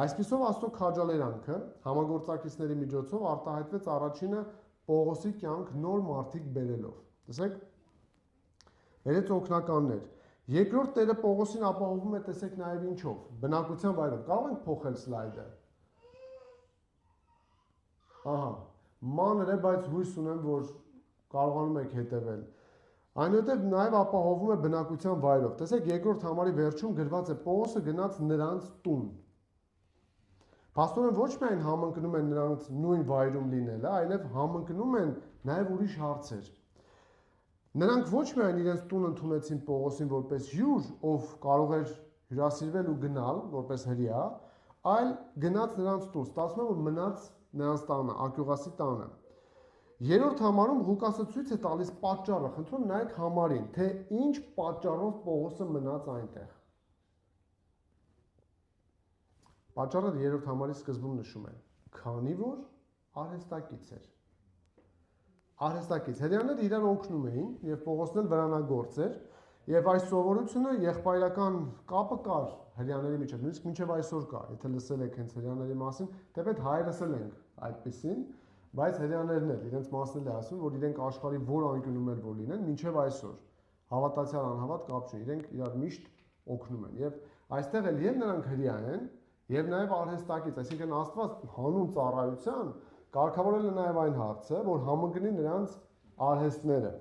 Այսպիսով Աստծո քաջալերանքը համագործակիցների միջոցով արտահայտվեց առաջինը Պողոսի կյանք նոր մարդիկ բերելով։ Տեսեք, բերեց օգնականներ։ Երկրորդ Տերը Պողոսին ապահովում է, տեսեք նաև ինչով, բնակության վայրով։ Կարող ենք փոխել սլայդը։ Ահա, մանր է, բայց հույս ունեմ, որ կարողանում եք հետևել։ Այնուհետև նաև ապահովում է բնակության վայրով։ Տեսեք, երկրորդ համարի վերջում գրված է Պողոսը գնաց նրանց տուն։ Փաստորեն ոչ միայն համընկնում են նրանց նույն վայրում լինելը, այլև համընկնում են նաև ուրիշ հարցեր։ Նրանք ոչ միայն իրենց տուն ընդունեցին Պողոսին որպես հյուր, ով կարող էր հյուրասիրվել ու գնալ որպես հրեա, այլ գնաց նրանց տուն, ստացվում է, որ մնաց նրանց տանը, Ակյուղասի տանը։ Երրորդ համարում Ղուկասը ցույց է տալիս պատճառը, խնդրում նայեք համարին, թե ինչ պատճառով Պողոսը մնաց այնտեղ։ Պատճառը երրորդ համարի սկզբում նշում է, քանի որ արհեստակից էր։ Արհեստակից հրեաները իրար օգնում էին եւ Պողոսն էլ վրանագործ էր եւ այս սովորությունը եղբայրական կապը կար հրեաների միջեւ, նույնիսկ մինչեւ այսօր կա, եթե լսել եք հենց հրեաների մասին, թեպետ հայրս էլ ենք այդպեսին, բայց հրեաներն էլ իրենց մասն էլ ասում, որ իրենք աշխարհի որ անկյունում էլ որ լինեն, մինչեւ այսօր հավատացյալ անհավատ կապ չունի, իրենք իրար միշտ օգնում են եւ այստեղ էլ եւ նրանք հրեա են եւ նաեւ արհեստակից, այսինքն Աստված հանուն ծառայության կարգավորել է նաև այն հարցը, որ համընկնի նրանց արհեստները։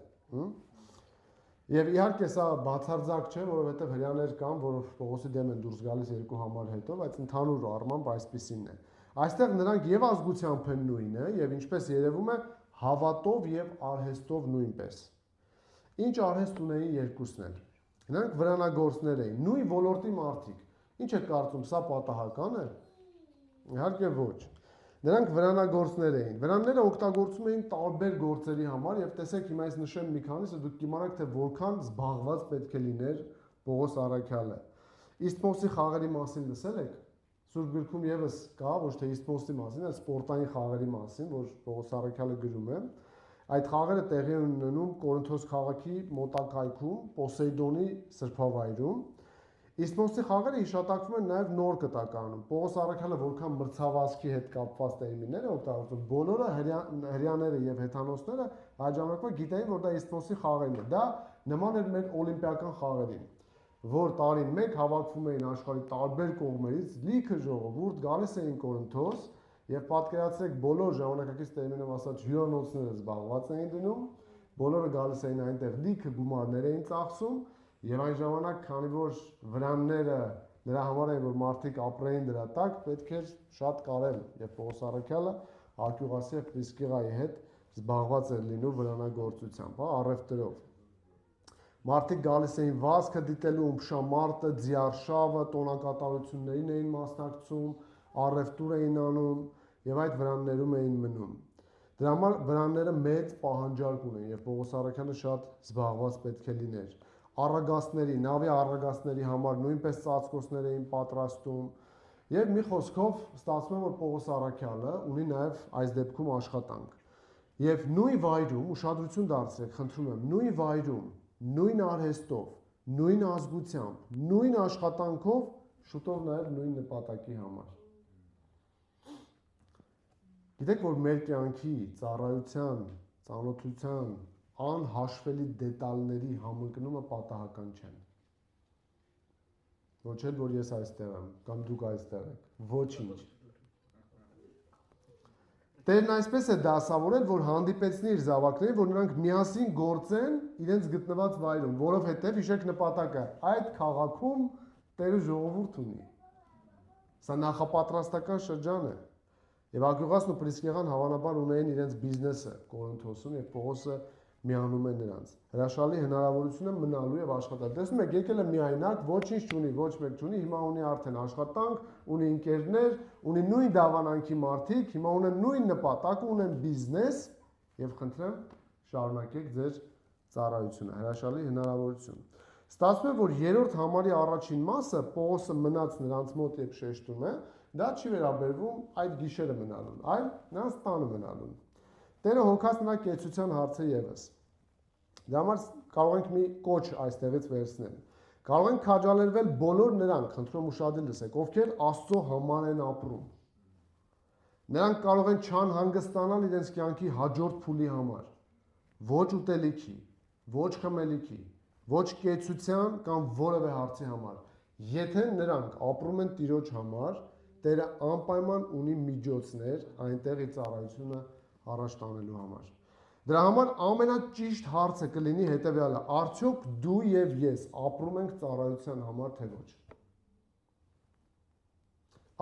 Եվ իհարկե սա բացարձակ չէ, որովհետև հրեաներ կան, որ Պողոսի դեմ են դուրս գալիս երկու համար հետո, բայց ընդհանուր առմամբ այսպիսինն է։ Այստեղ նրանք եւ ազգությամբ են նույնը, եւ ինչպես երևում է, հավատով եւ արհեստով նույնպես։ Ինչ արհեստ ունեին երկուսն էլ։ Նրանք վրանագործներ էին, նույն ոլորտի մարդիկ։ Ինչ եք կարծում, սա պատահական է։ Իհարկե ոչ։ Նրանք վրանագործներ էին։ Վրանները օգտագործում էին տարբեր գործերի համար եւ տեսեք հիմա ես նշեմ մի քանիսը, դուք կիմանաք թե որքան զբաղված պետք է լիներ Պողոս առաքյալը։ Իսթմոսի խաղերի մասին լսել եք։ Սուրբ գրքում եւս կա, ոչ թե իսթմոսի մասին, այլ սպորտային խաղերի մասին, որ Պողոս առաքյալը գրում է։ Այդ խաղերը տեղի են ունենում Կորինթոս քաղաքի մոտակայքում, Պոսեյդոնի սրբավայրում։ Իսթմոսի խաղերը հիշատակվում են նաև նոր կտակարանում։ Պողոս առաքյալը որքան մրցավազքի հետ կապված տերմիններ է օգտագործում, բոլորը հրեաները եւ հեթանոսները այդ ժամանակվա գիտեին, որ դա Իսթմոսի խաղերն է։ Դա նման էր մեր օլիմպիական խաղերին։ որ տարին մեկ հավաքվում էին աշխարհի տարբեր կողմերից, լիքը ժողովուրդ գալիս էին Կորինթոս եւ պատկերացրեք բոլոր ժամանակակից տերմինով ասած հյուրանոցները զբաղված էին դնում, բոլորը գալիս էին այնտեղ լիքը գումարներ էին ծախսում եւ այն ժամանակ քանի որ վրանները նրա համար էին որ մարդիկ ապրեին դրա տակ, պետք էր շատ կարել եւ Պողոս Առաքյալը Ակյուղասի եւ Պրիսկիղայի հետ զբաղված էր լինում վրանագործությամբ, առևտրով։ Մարդիկ գալիս էին վազքը դիտելու ումշամարտը, ձիարշավը, տոնակատարություններին էին մասնակցում, առևտուր էին անում եւ այդ վրաններում էին մնում։ Դրա համար վրանները մեծ պահանջարկ ունեն եւ Պողոս Առաքյալը շատ զբաղված պետք է լիներ։ Առագաստների, նավի առագաստների համար նույնպես ծածկոցներ էին պատրաստում եւ մի խոսքով ստացվում է որ Պողոս Առաքյալը ունի նաեւ այս դեպքում աշխատանք։ Եվ նույն վայրում ուշադրություն դարձրեք, խնդրում եմ, նույն վայրում, նույն արհեստով, նույն ազգությամբ, նույն աշխատանքով, շուտով նաև նույն նպատակի համար։ Գիտեք, որ մեր կյանքի ծառայության, ծանոթության, անհաշվելի դետալների համընկնումը պատահական չեն։ Ոչ էլ որ ես այստեղ եմ, կամ դուք այստեղ եք, ոչինչ։ Տերն այսպես է դասավորել, որ հանդիպեցնի իր զավակներին, որ նրանք միասին գործեն իրենց գտնված վայրում, որովհետև հիշեք նպատակը, այդ քաղաքում Տերը ժողովուրդ ունի։ Սա նախապատրաստական շրջան է։ Եվ Ակյուղասն ու Պրիսկիղան հավանաբար ունեին իրենց բիզնեսը Կորինթոսում եւ Պողոսը միանում է նրանց։ Հրաշալի հնարավորություն է մնալու եւ աշխատել։ Տեսնում եք, եկել է միայնակ, ոչինչ չունի, ոչ մեկ չունի, հիմա ունի արդեն աշխատանք, ունի ընկերներ, ունի նույն դավանանքի մարդիկ, հիմա ունեն նույն նպատակ, ունեն բիզնես եւ խնդրեմ շարունակեք ձեր ծառայությունը։ Հրաշալի հնարավորություն։ Ստացվում է, որ երրորդ համարի առաջին մասը Պողոսը մնաց նրանց մոտ եւ շեշտում է, դա չի վերաբերվում այդ գիշերը մնալուն, այլ նրանց տանը մնալուն։ Տերը հոգաց նրա կեցության հարցը եւս։ Դրա համար կարող ենք մի կոչ այստեղից վերցնել։ Կարող ենք քաջալերվել բոլոր նրանք, խնդրում ուշադիր լսեք, ովքեր Աստծո համար են ապրում։ Նրանք կարող են չանհանգստանալ իրենց կյանքի հաջորդ փուլի համար, ոչ ուտելիքի, ոչ խմելիքի, ոչ կեցության կամ որևէ հարցի համար։ Եթե նրանք ապրում են Տիրոջ համար, Տերը անպայման ունի միջոցներ այնտեղ իր ծառայությունը առաջ տանելու համար։ Դրա համար ամենաճիշտ հարցը կլինի հետևյալը. արդյոք դու եւ ես ապրում ենք ծառայության համար, թե ոչ։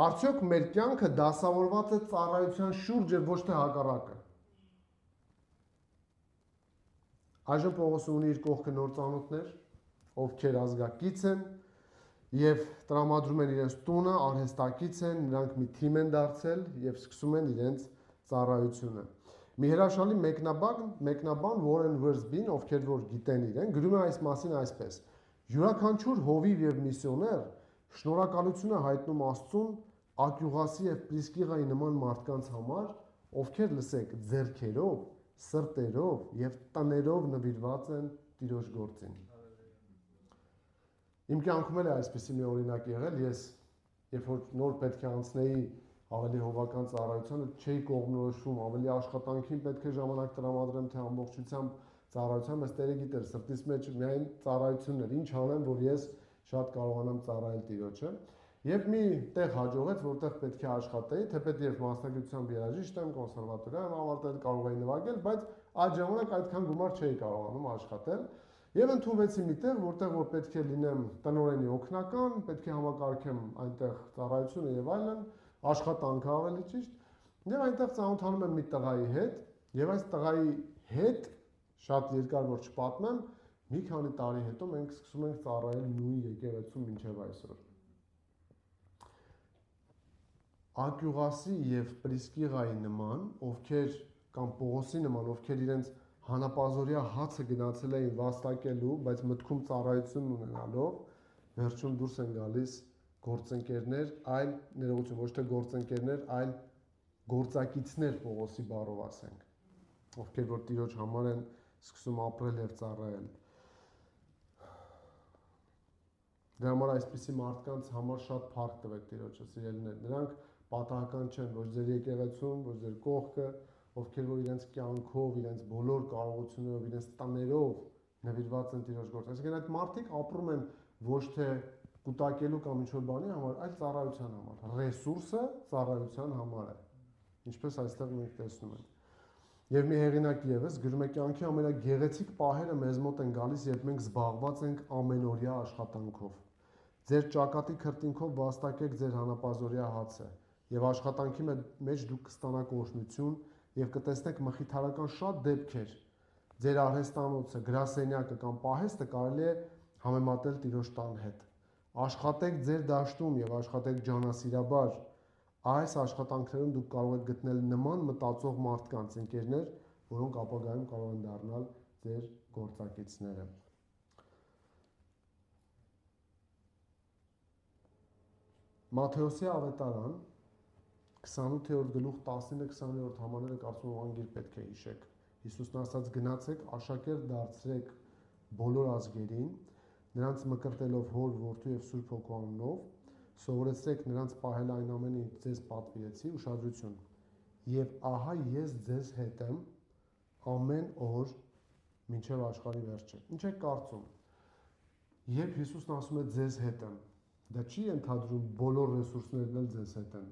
Արդյոք մեր կյանքը դասավորված է ծառայության շուրջ եւ ոչ թե հակառակը։ Այժմ Պողոսը ունի իր կողքը նոր ծանոթներ, ովքեր ազգակից են եւ տրամադրում են իրենց տունը, արհեստակից են, նրանք մի թիմ են դարձել եւ սկսում են իրենց ծառայությունը։ Մի հրաշալի մեկնաբան Warren Wiersbe-ին, ովքեր որ գիտեն իրեն, գրում է այս մասին այսպես. յուրաքանչյուր հովիվ եւ միսիոներ շնորհակալություն է հայտնում Աստծուն Ակյուղասի եւ Պրիսկիղայի նման մարդկանց համար, ովքեր լսեք ձեռքերով, սրտերով եւ տներով նվիրված են Տիրոջ գործին։ Իմ կյանքում էլ է այսպիսի մի օրինակ եղել, ես երբ որ նոր պետք է անցնեի ավելի հովական ծառայությանը, չէի կողմնորոշվում, ավելի աշխատանքին պետք է ժամանակ տրամադրեմ, թե ամբողջությամբ ծառայության, ես Տերը գիտեր, սրտիս մեջ միայն ծառայությունն էր, ինչ անեմ, որ ես շատ կարողանամ ծառայել Տիրոջը։ Եվ մի տեղ հաջողեց, որտեղ պետք է աշխատեի, թեպետև մասնագիտությամբ երաժիշտ եմ, կոնսերվատորիա եմ ավարտել, կարող էի նվագել, բայց այդ ժամանակ այդքան գումար չէի կարողանում աշխատել։ Եվ ընդունվեցի մի տեղ, որտեղ որ պետք է լինեմ տնօրենի օգնական, պետք է համակարգեմ այնտեղ ծառայությունը եւ այլն, աշխատանքը ավելի ճիշտ։ Եվ այնտեղ ծանոթանում եմ մի տղայի հետ, եւ այս տղայի հետ շատ երկար որ չպատմեմ, մի քանի տարի հետո մենք սկսում ենք ծառայել նույն եկեղեցում մինչեւ այսօր։ Ակյուղասի եւ Պրիսկիղայի նման, ովքեր կամ Պողոսի նման, ովքեր իրենց հանապազորյա հացը գնացել էին վաստակելու, բայց մտքում ծառայություն ունենալով, վերջում դուրս են գալիս գործընկերներ, այլ ներողություն, ոչ թե գործընկերներ, այլ գործակիցներ Պողոսի բառով ասենք, ովքեր որ Տիրոջ համար են սկսում ապրել եւ ծառայել։ Դրա համար այսպիսի մարդկանց համար շատ փառք տվեք Տիրոջը, սիրելիներ։ Նրանք պատահական չեն ոչ ձեր եկեղեցում, ոչ ձեր կողքը, ովքեր որ իրենց կյանքով, իրենց բոլոր կարողություններով, իրենց տաներով նվիրված են Տիրոջ գործին։ Այսինքն այդ մարդիկ ապրում են ոչ թե կուտակելու կամ ինչ-որ բանի համար, այլ ծառայության համար։ Ռեսուրսը ծառայության համար է, ինչպես այստեղ մենք տեսնում ենք։ Եվ մի հեղինակ ևս գրում է կյանքի ամենագեղեցիկ պահերը մեզ մոտ են գալիս, երբ մենք զբաղված ենք ամենօրյա աշխատանքով։ Ձեր ճակատի քրտինքով վաստակեք ձեր հանապազօրյա հացը, եւ աշխատանքի մեջ դուք կստանաք օրհնություն եւ կտեսնեք մխիթարական շատ դեպքեր։ Ձեր արհեստանոցը, գրասենյակը կամ պահեստը կարելի է համեմատել Տիրոջ տան հետ։ Աշխատեք ձեր դաշտում եւ աշխատեք ջանասիրաբար։ Այս աշխատանքներում դուք կարող եք գտնել նման մտածող մարդկանց, ընկերներ, որոնք ապագայում կարող են դառնալ ձեր գործակիցները։ Մատթեոսի ավետարան 28-րդ գլուխ 19-20-րդ համարները կարծում եմ անգիր պետք է հիշեք։ Հիսուսն ասաց գնացեք, աշակերտ դարձրեք բոլոր ազգերին, նրանց մկրտելով Հոր, Որդու եւ Սուրբ Հոգու անունով, սովորեցրեք նրանց պահել այն ամենը, ինչ ձեզ պատվիրեցի, ուշադրություն։ Եվ ահա ես ձեզ հետ եմ ամեն օր մինչև աշխարհի վերջը։ Ինչ եք կարծում։ Երբ Հիսուսն ասում է ձեզ հետ եմ, դա չի ընդհանրում բոլոր ռեսուրսներն էլ ձեզ հետ են։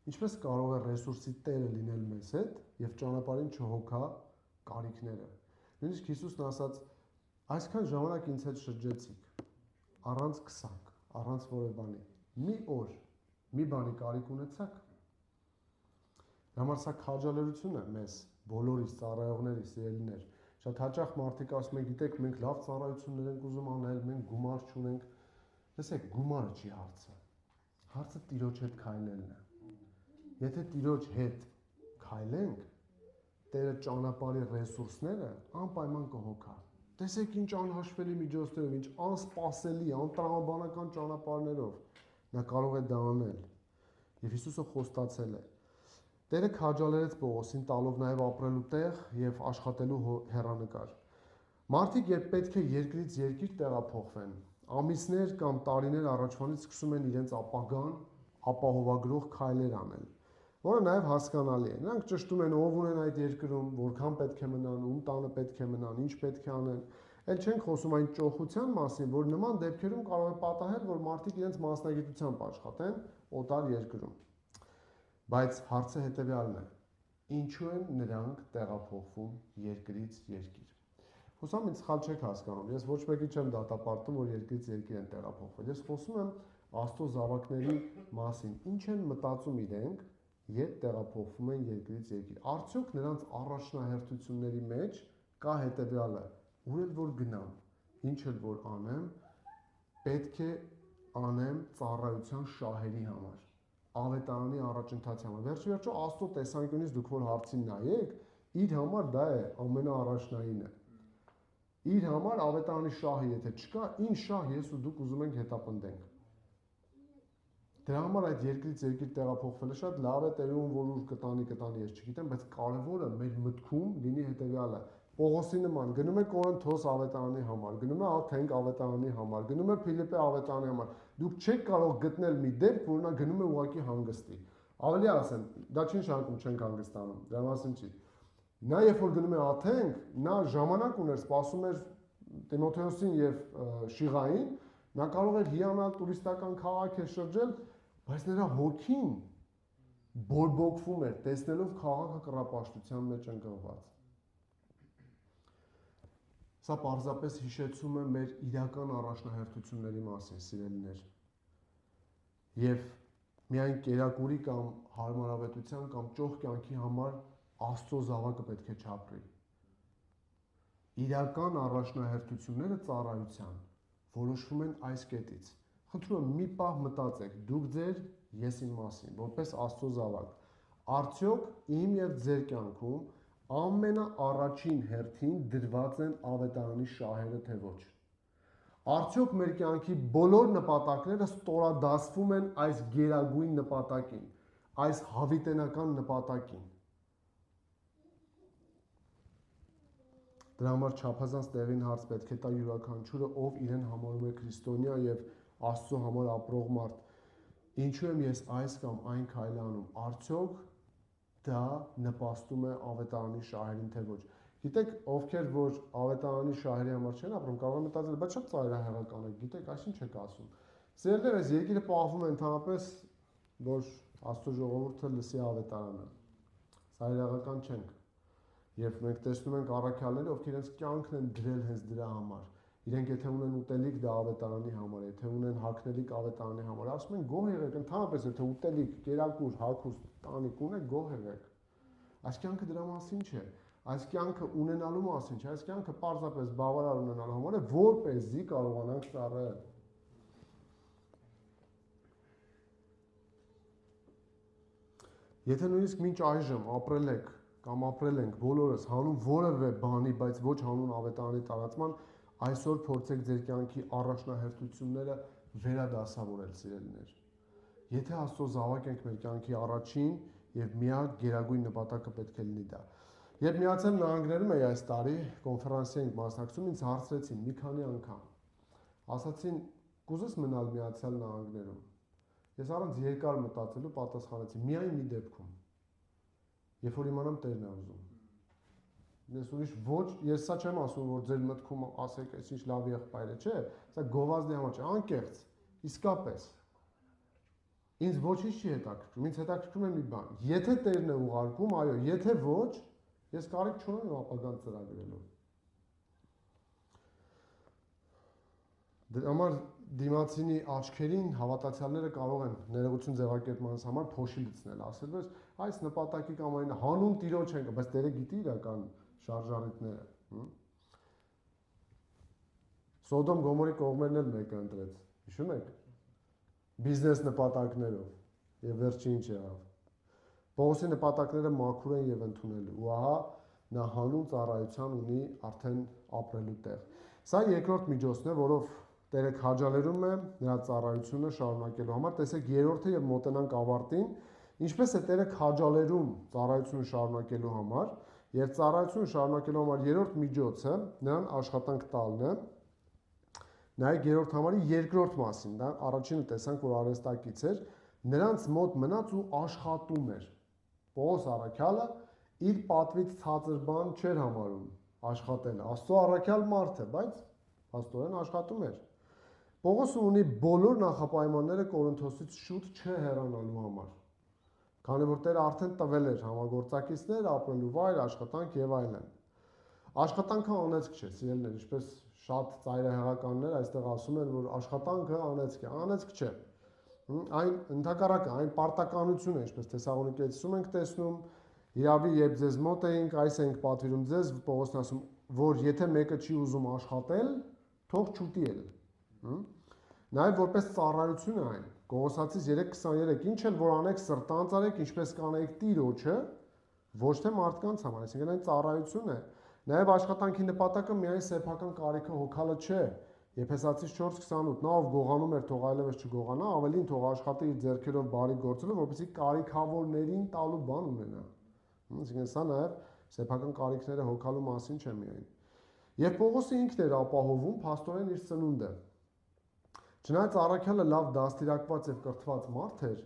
Ինչպես կարող է ռեսուրսի տերը լինել մեզ հետ եւ ճանապարհին չհոգա կարիքները։ Նույնիսկ Հիսուսն ասաց. այսքան ժամանակ ինձ հետ շրջեցիք, առանց քսակ, առանց որևէ բանի։ Մի օր, մի բանի կարիք ունեցաք։ Համար սա քաջալերություն է մեզ, բոլորիս, ծառայողների, սիրելիներ։ Շատ հաճախ մարդիկ ասում են, գիտեք, մենք լավ ծառայություններ ենք ուզում անել, մենք գումար չունենք։ Տեսեք, գումարը չի հարցը։ Հարցը Տիրոջ հետ քայլելն է։ Եթե Տիրոջ հետ քայլենք, Տերը ճանապարհի ռեսուրսները անպայման կհոգա։ Տեսեք ինչ անհաշվելի միջոցներով, ինչ անսպասելի, անտրամաբանական ճանապարհներով նա կարող է դա անել։ Եվ Հիսուսը խոստացել է։ Տերը քաջալերեց Պողոսին, տալով նաև ապրելու տեղ եւ աշխատելու հեռանկար։ Մարդիկ, երբ պետք է երկրից երկիր տեղափոխվեն, ամիսներ կամ տարիներ առաջվանից սկսում են իրենց ապագան ապահովագրող քայլեր անել, որը նաև հասկանալի է։ Նրանք ճշտում են ով ունեն այդ երկրում, որքան պետք է մնան, ում տանը պետք է մնան, ինչ պետք է անեն։ Էլ չենք խոսում այն ճոխության մասին, որ նման դեպքերում կարող է պատահել, որ մարդիկ իրենց մասնագիտությամբ աշխատեն օտար երկրում։ Բայց հարցը հետևյալն է. ինչու են նրանք տեղափոխվում երկրից երկիր։ Հուսամ ինձ սխալ չեք հասկանում, ես ոչ մեկի չեմ դատապարտում, որ երկրից երկիր են տեղափոխվել։ Ես խոսում եմ Աստծո զավակների մասին, ինչ են մտածում իրենք, երբ տեղափոխվում են երկրից երկիր։ Արդյոք նրանց առաջնահերթությունների մեջ կա հետևյալը. ուր էլ որ գնամ, ինչ էլ որ անեմ, պետք է անեմ ծառայության շահերի համար, ավետարանի առաջընթացի համար։ Վերջիվերջո Աստծո տեսանկյունից դուք որ հարցին նայեք, իր համար դա է ամենաառաջնայինը։ Իր համար ավետարանի շահը եթե չկա, ինչ շահ ես ու դուք ուզում ենք հետապնդենք։ Դրա համար այդ երկրից երկիր տեղափոխվելը շատ լավ է, տերում որ ուր կտանի, ես չգիտեմ, բայց կարևորը մեր մտքում լինի հետևյալը. Պողոսի նման գնում է Կորինթոս ավետարանի համար, գնում է Աթենք ավետարանի համար, գնում է Փիլիպպե ավետարանի համար։ Դուք չեք կարող գտնել մի դեպք, որ նա գնում է ուղղակի հանգստի։ Ավելի ասեմ, դա չի նշանակում չենք հանգստանում, դրա մասին չի։ Նա երբ որ գնում է Աթենք, նա ժամանակ ուներ, սպասում էր Տիմոթեոսին եւ Շիղային, նա կարող էր հիանալ տուրիստական քաղաք է շրջել, բայց նրա հոգին բորբոքվում էր, տեսնելով քաղաքը կռապաշտության մեջ ընկղված։ Սա պարզապես հիշեցում է մեր իրական առաջնահերթությունների մասին, սիրելիներ։ Եվ միայն կերակուրի կամ հարմարավետության կամ ճոխ կյանքի համար Աստծո զավակը պետք է չապրի։ Իրական առաջնահերթությունները ծառայության որոշվում են այս կետից։ Խնդրում եմ մի պահ մտածեք, դուք ձեր ես իմ մասին, որպես Աստծո զավակ, արդյոք իմ եւ ձեր կյանքում ամենաառաջին հերթին դրված են ավետարանի շահերը, թե ոչ։ Արդյոք մեր կյանքի բոլոր նպատակները ստորադասվում են այս գերագույն նպատակին, այս հավիտենական նպատակին։ Դրա համար չափազանց տեղին հարց պետք է տա յուրաքանչյուրը, ով իրեն համարում է քրիստոնյա եւ Աստծո համար ապրող մարդ։ Ինչու եմ ես այս կամ այն քայլը անում, արդյոք դա նպաստում է ավետարանի շահերին, թե ոչ։ Գիտեք, ովքեր որ ավետարանի շահերի համար չեն ապրում, կարող են մտածել, բայց շատ ծայրահեղական է, գիտեք, այսինչ եք ասում։ Սիրելիներ, այս երկիրը պահվում է ընդհանրապես, որ Աստծո ժողովուրդը լսի ավետարանը։ Ծայրահեղական չենք։ Երբ մենք տեսնում ենք առաքյալները, ովքեր իրենց կյանքն են դրել հենց դրա համար, իրենք եթե ունեն ուտելիք դա ավետարանի համար, եթե ունեն հագնելիք ավետարանի համար, ասում են գոհ եղեք, ընդհանրապես եթե ուտելիք, կերակուր, հագուստ, տանիք ունեք, գոհ եղեք։ Այս կյանքը դրա մասին չէ։ Այս կյանքը ունենալու մասին չէ, այս կյանքը պարզապես բավարար ունենալու համար է, որպեսզի կարողանանք ծառայել։ Եթե նույնիսկ մինչ այժմ ապրել եք կամ ապրել ենք բոլորս հանուն որևէ բանի, բայց ոչ հանուն ավետարանի տարածման, այսօր փորձեք ձեր կյանքի առաջնահերթությունները վերադասավորել, սիրելիներ։ Եթե Աստծո զավակ ենք, մեր կյանքի առաջին եւ միակ գերագույն նպատակը պետք է լինի դա։ Երբ Միացյալ Նահանգներում էի այս տարի, կոնֆերանսի ենք մասնակցում, ինձ հարցրեցին մի քանի անգամ։ Ասացին, կուզես մնալ Միացյալ Նահանգներում։ Ես առանց երկար մտածելու պատասխանեցի, միայն մի դեպքում։ Երբ որ իմանամ Տերն է ուզում։ Ես ուրիշ ոչ, ես սա չեմ ասում, որ ձեր մտքում ասեք, այս ինչ լավ եղբայր է, չէ, սա գովազդի համար չէ, անկեղծ, իսկապես։ Ինձ ոչինչ չի հետաքրքրում, ինձ հետաքրքրում է մի բան։ Եթե Տերն է ուղարկում, այո, եթե ոչ, ես կարիք չունեմ ապագան ծրագրելու։ Դրա համար դիմացինի աչքերին հավատացյալները կարող են ներողություն ձևակերպմանս համար փոշի լցնել, ասել որ այս նպատակի կամ այն հանուն Տիրոջ ենք, բայց Տերը գիտի իրական շարժառիթները։ Սոդոմ Գոմորի կողմերն էլ մեկը ընտրեց, հիշում եք։ Բիզնես նպատակներով եւ վերջին ինչ եղավ։ Պողոսի նպատակները մաքուր են եւ ընդունելի։ Ու ահա նա հանուն ծառայության ունի արդեն ապրելու տեղ։ Սա երկրորդ միջոցն է, որով Տերը քաջալերում է նրա ծառայությունը շարունակելու համար, տեսեք երրորդը եւ մոտենանք ավարտին, ինչպես է Տերը քաջալերում ծառայությունը շարունակելու համար, եւ ծառայությունը շարունակելու համար երրորդ միջոցը նրան աշխատանք տալն է։ Նայեք երրորդ համարի երկրորդ մասին, դա առաջինը տեսանք, որ արհեստակից էր, նրանց մոտ մնաց ու աշխատում էր։ Պողոս առաքյալը իր պատվից ցածր բան չէր համարում աշխատելը, Աստծո առաքյալ մարդ է, բայց աստորեն աշխատում էր։ Պողոսը ունի բոլոր նախապայմանները Կորինթոսից շուտ չհեռանալու համար, քանի որ Տերը արդեն տվել էր համագործակիցներ, ապրելու վայր, աշխատանք եւ այլն։ Աշխատանքը անեծք չէ, սիրելիներ, ինչպես շատ ծայրահեղականներ այստեղ ասում են, որ աշխատանքը անեծք է, անեծք չէ։ Այն ընդհակառակը, այն պարտականություն է, ինչպես Թեսաղոնիկեցիում ենք տեսնում, Իրավի երբ ձեզ մոտ էինք, այս ենք պատվիրում ձեզ, Պողոսն ասում, որ եթե մեկը չի ուզում աշխատել, թող չուտի էլ։ Նաև որպես ծառայություն է այն։ Կողոսացիս 3:23, ինչ էլ որ անեք սրտանց արեք, ինչպես կանեիք Տիրոջը, ոչ թե մարդկանց համար, այսինքն այն ծառայություն է։ Նաև աշխատանքի նպատակը միայն սեփական կարիքը հոգալը չէ։ Եփեսացիս 4:28, նա ով գողանում էր, թող այլևս չգողանա, ավելին թող աշխատի իր ձեռքերով բարի գործելով, որպեսզի կարիքավորներին տալու բան ունենա։ Այսինքն սա նաև սեփական կարիքները հոգալու մասին չէ միայն։ Եվ Պողոսը ինքն էր ապահովում փաստորեն իր ծնունդը։ Չնայած առաքյալը լավ դաստիարակված եւ կրթված մարդ էր,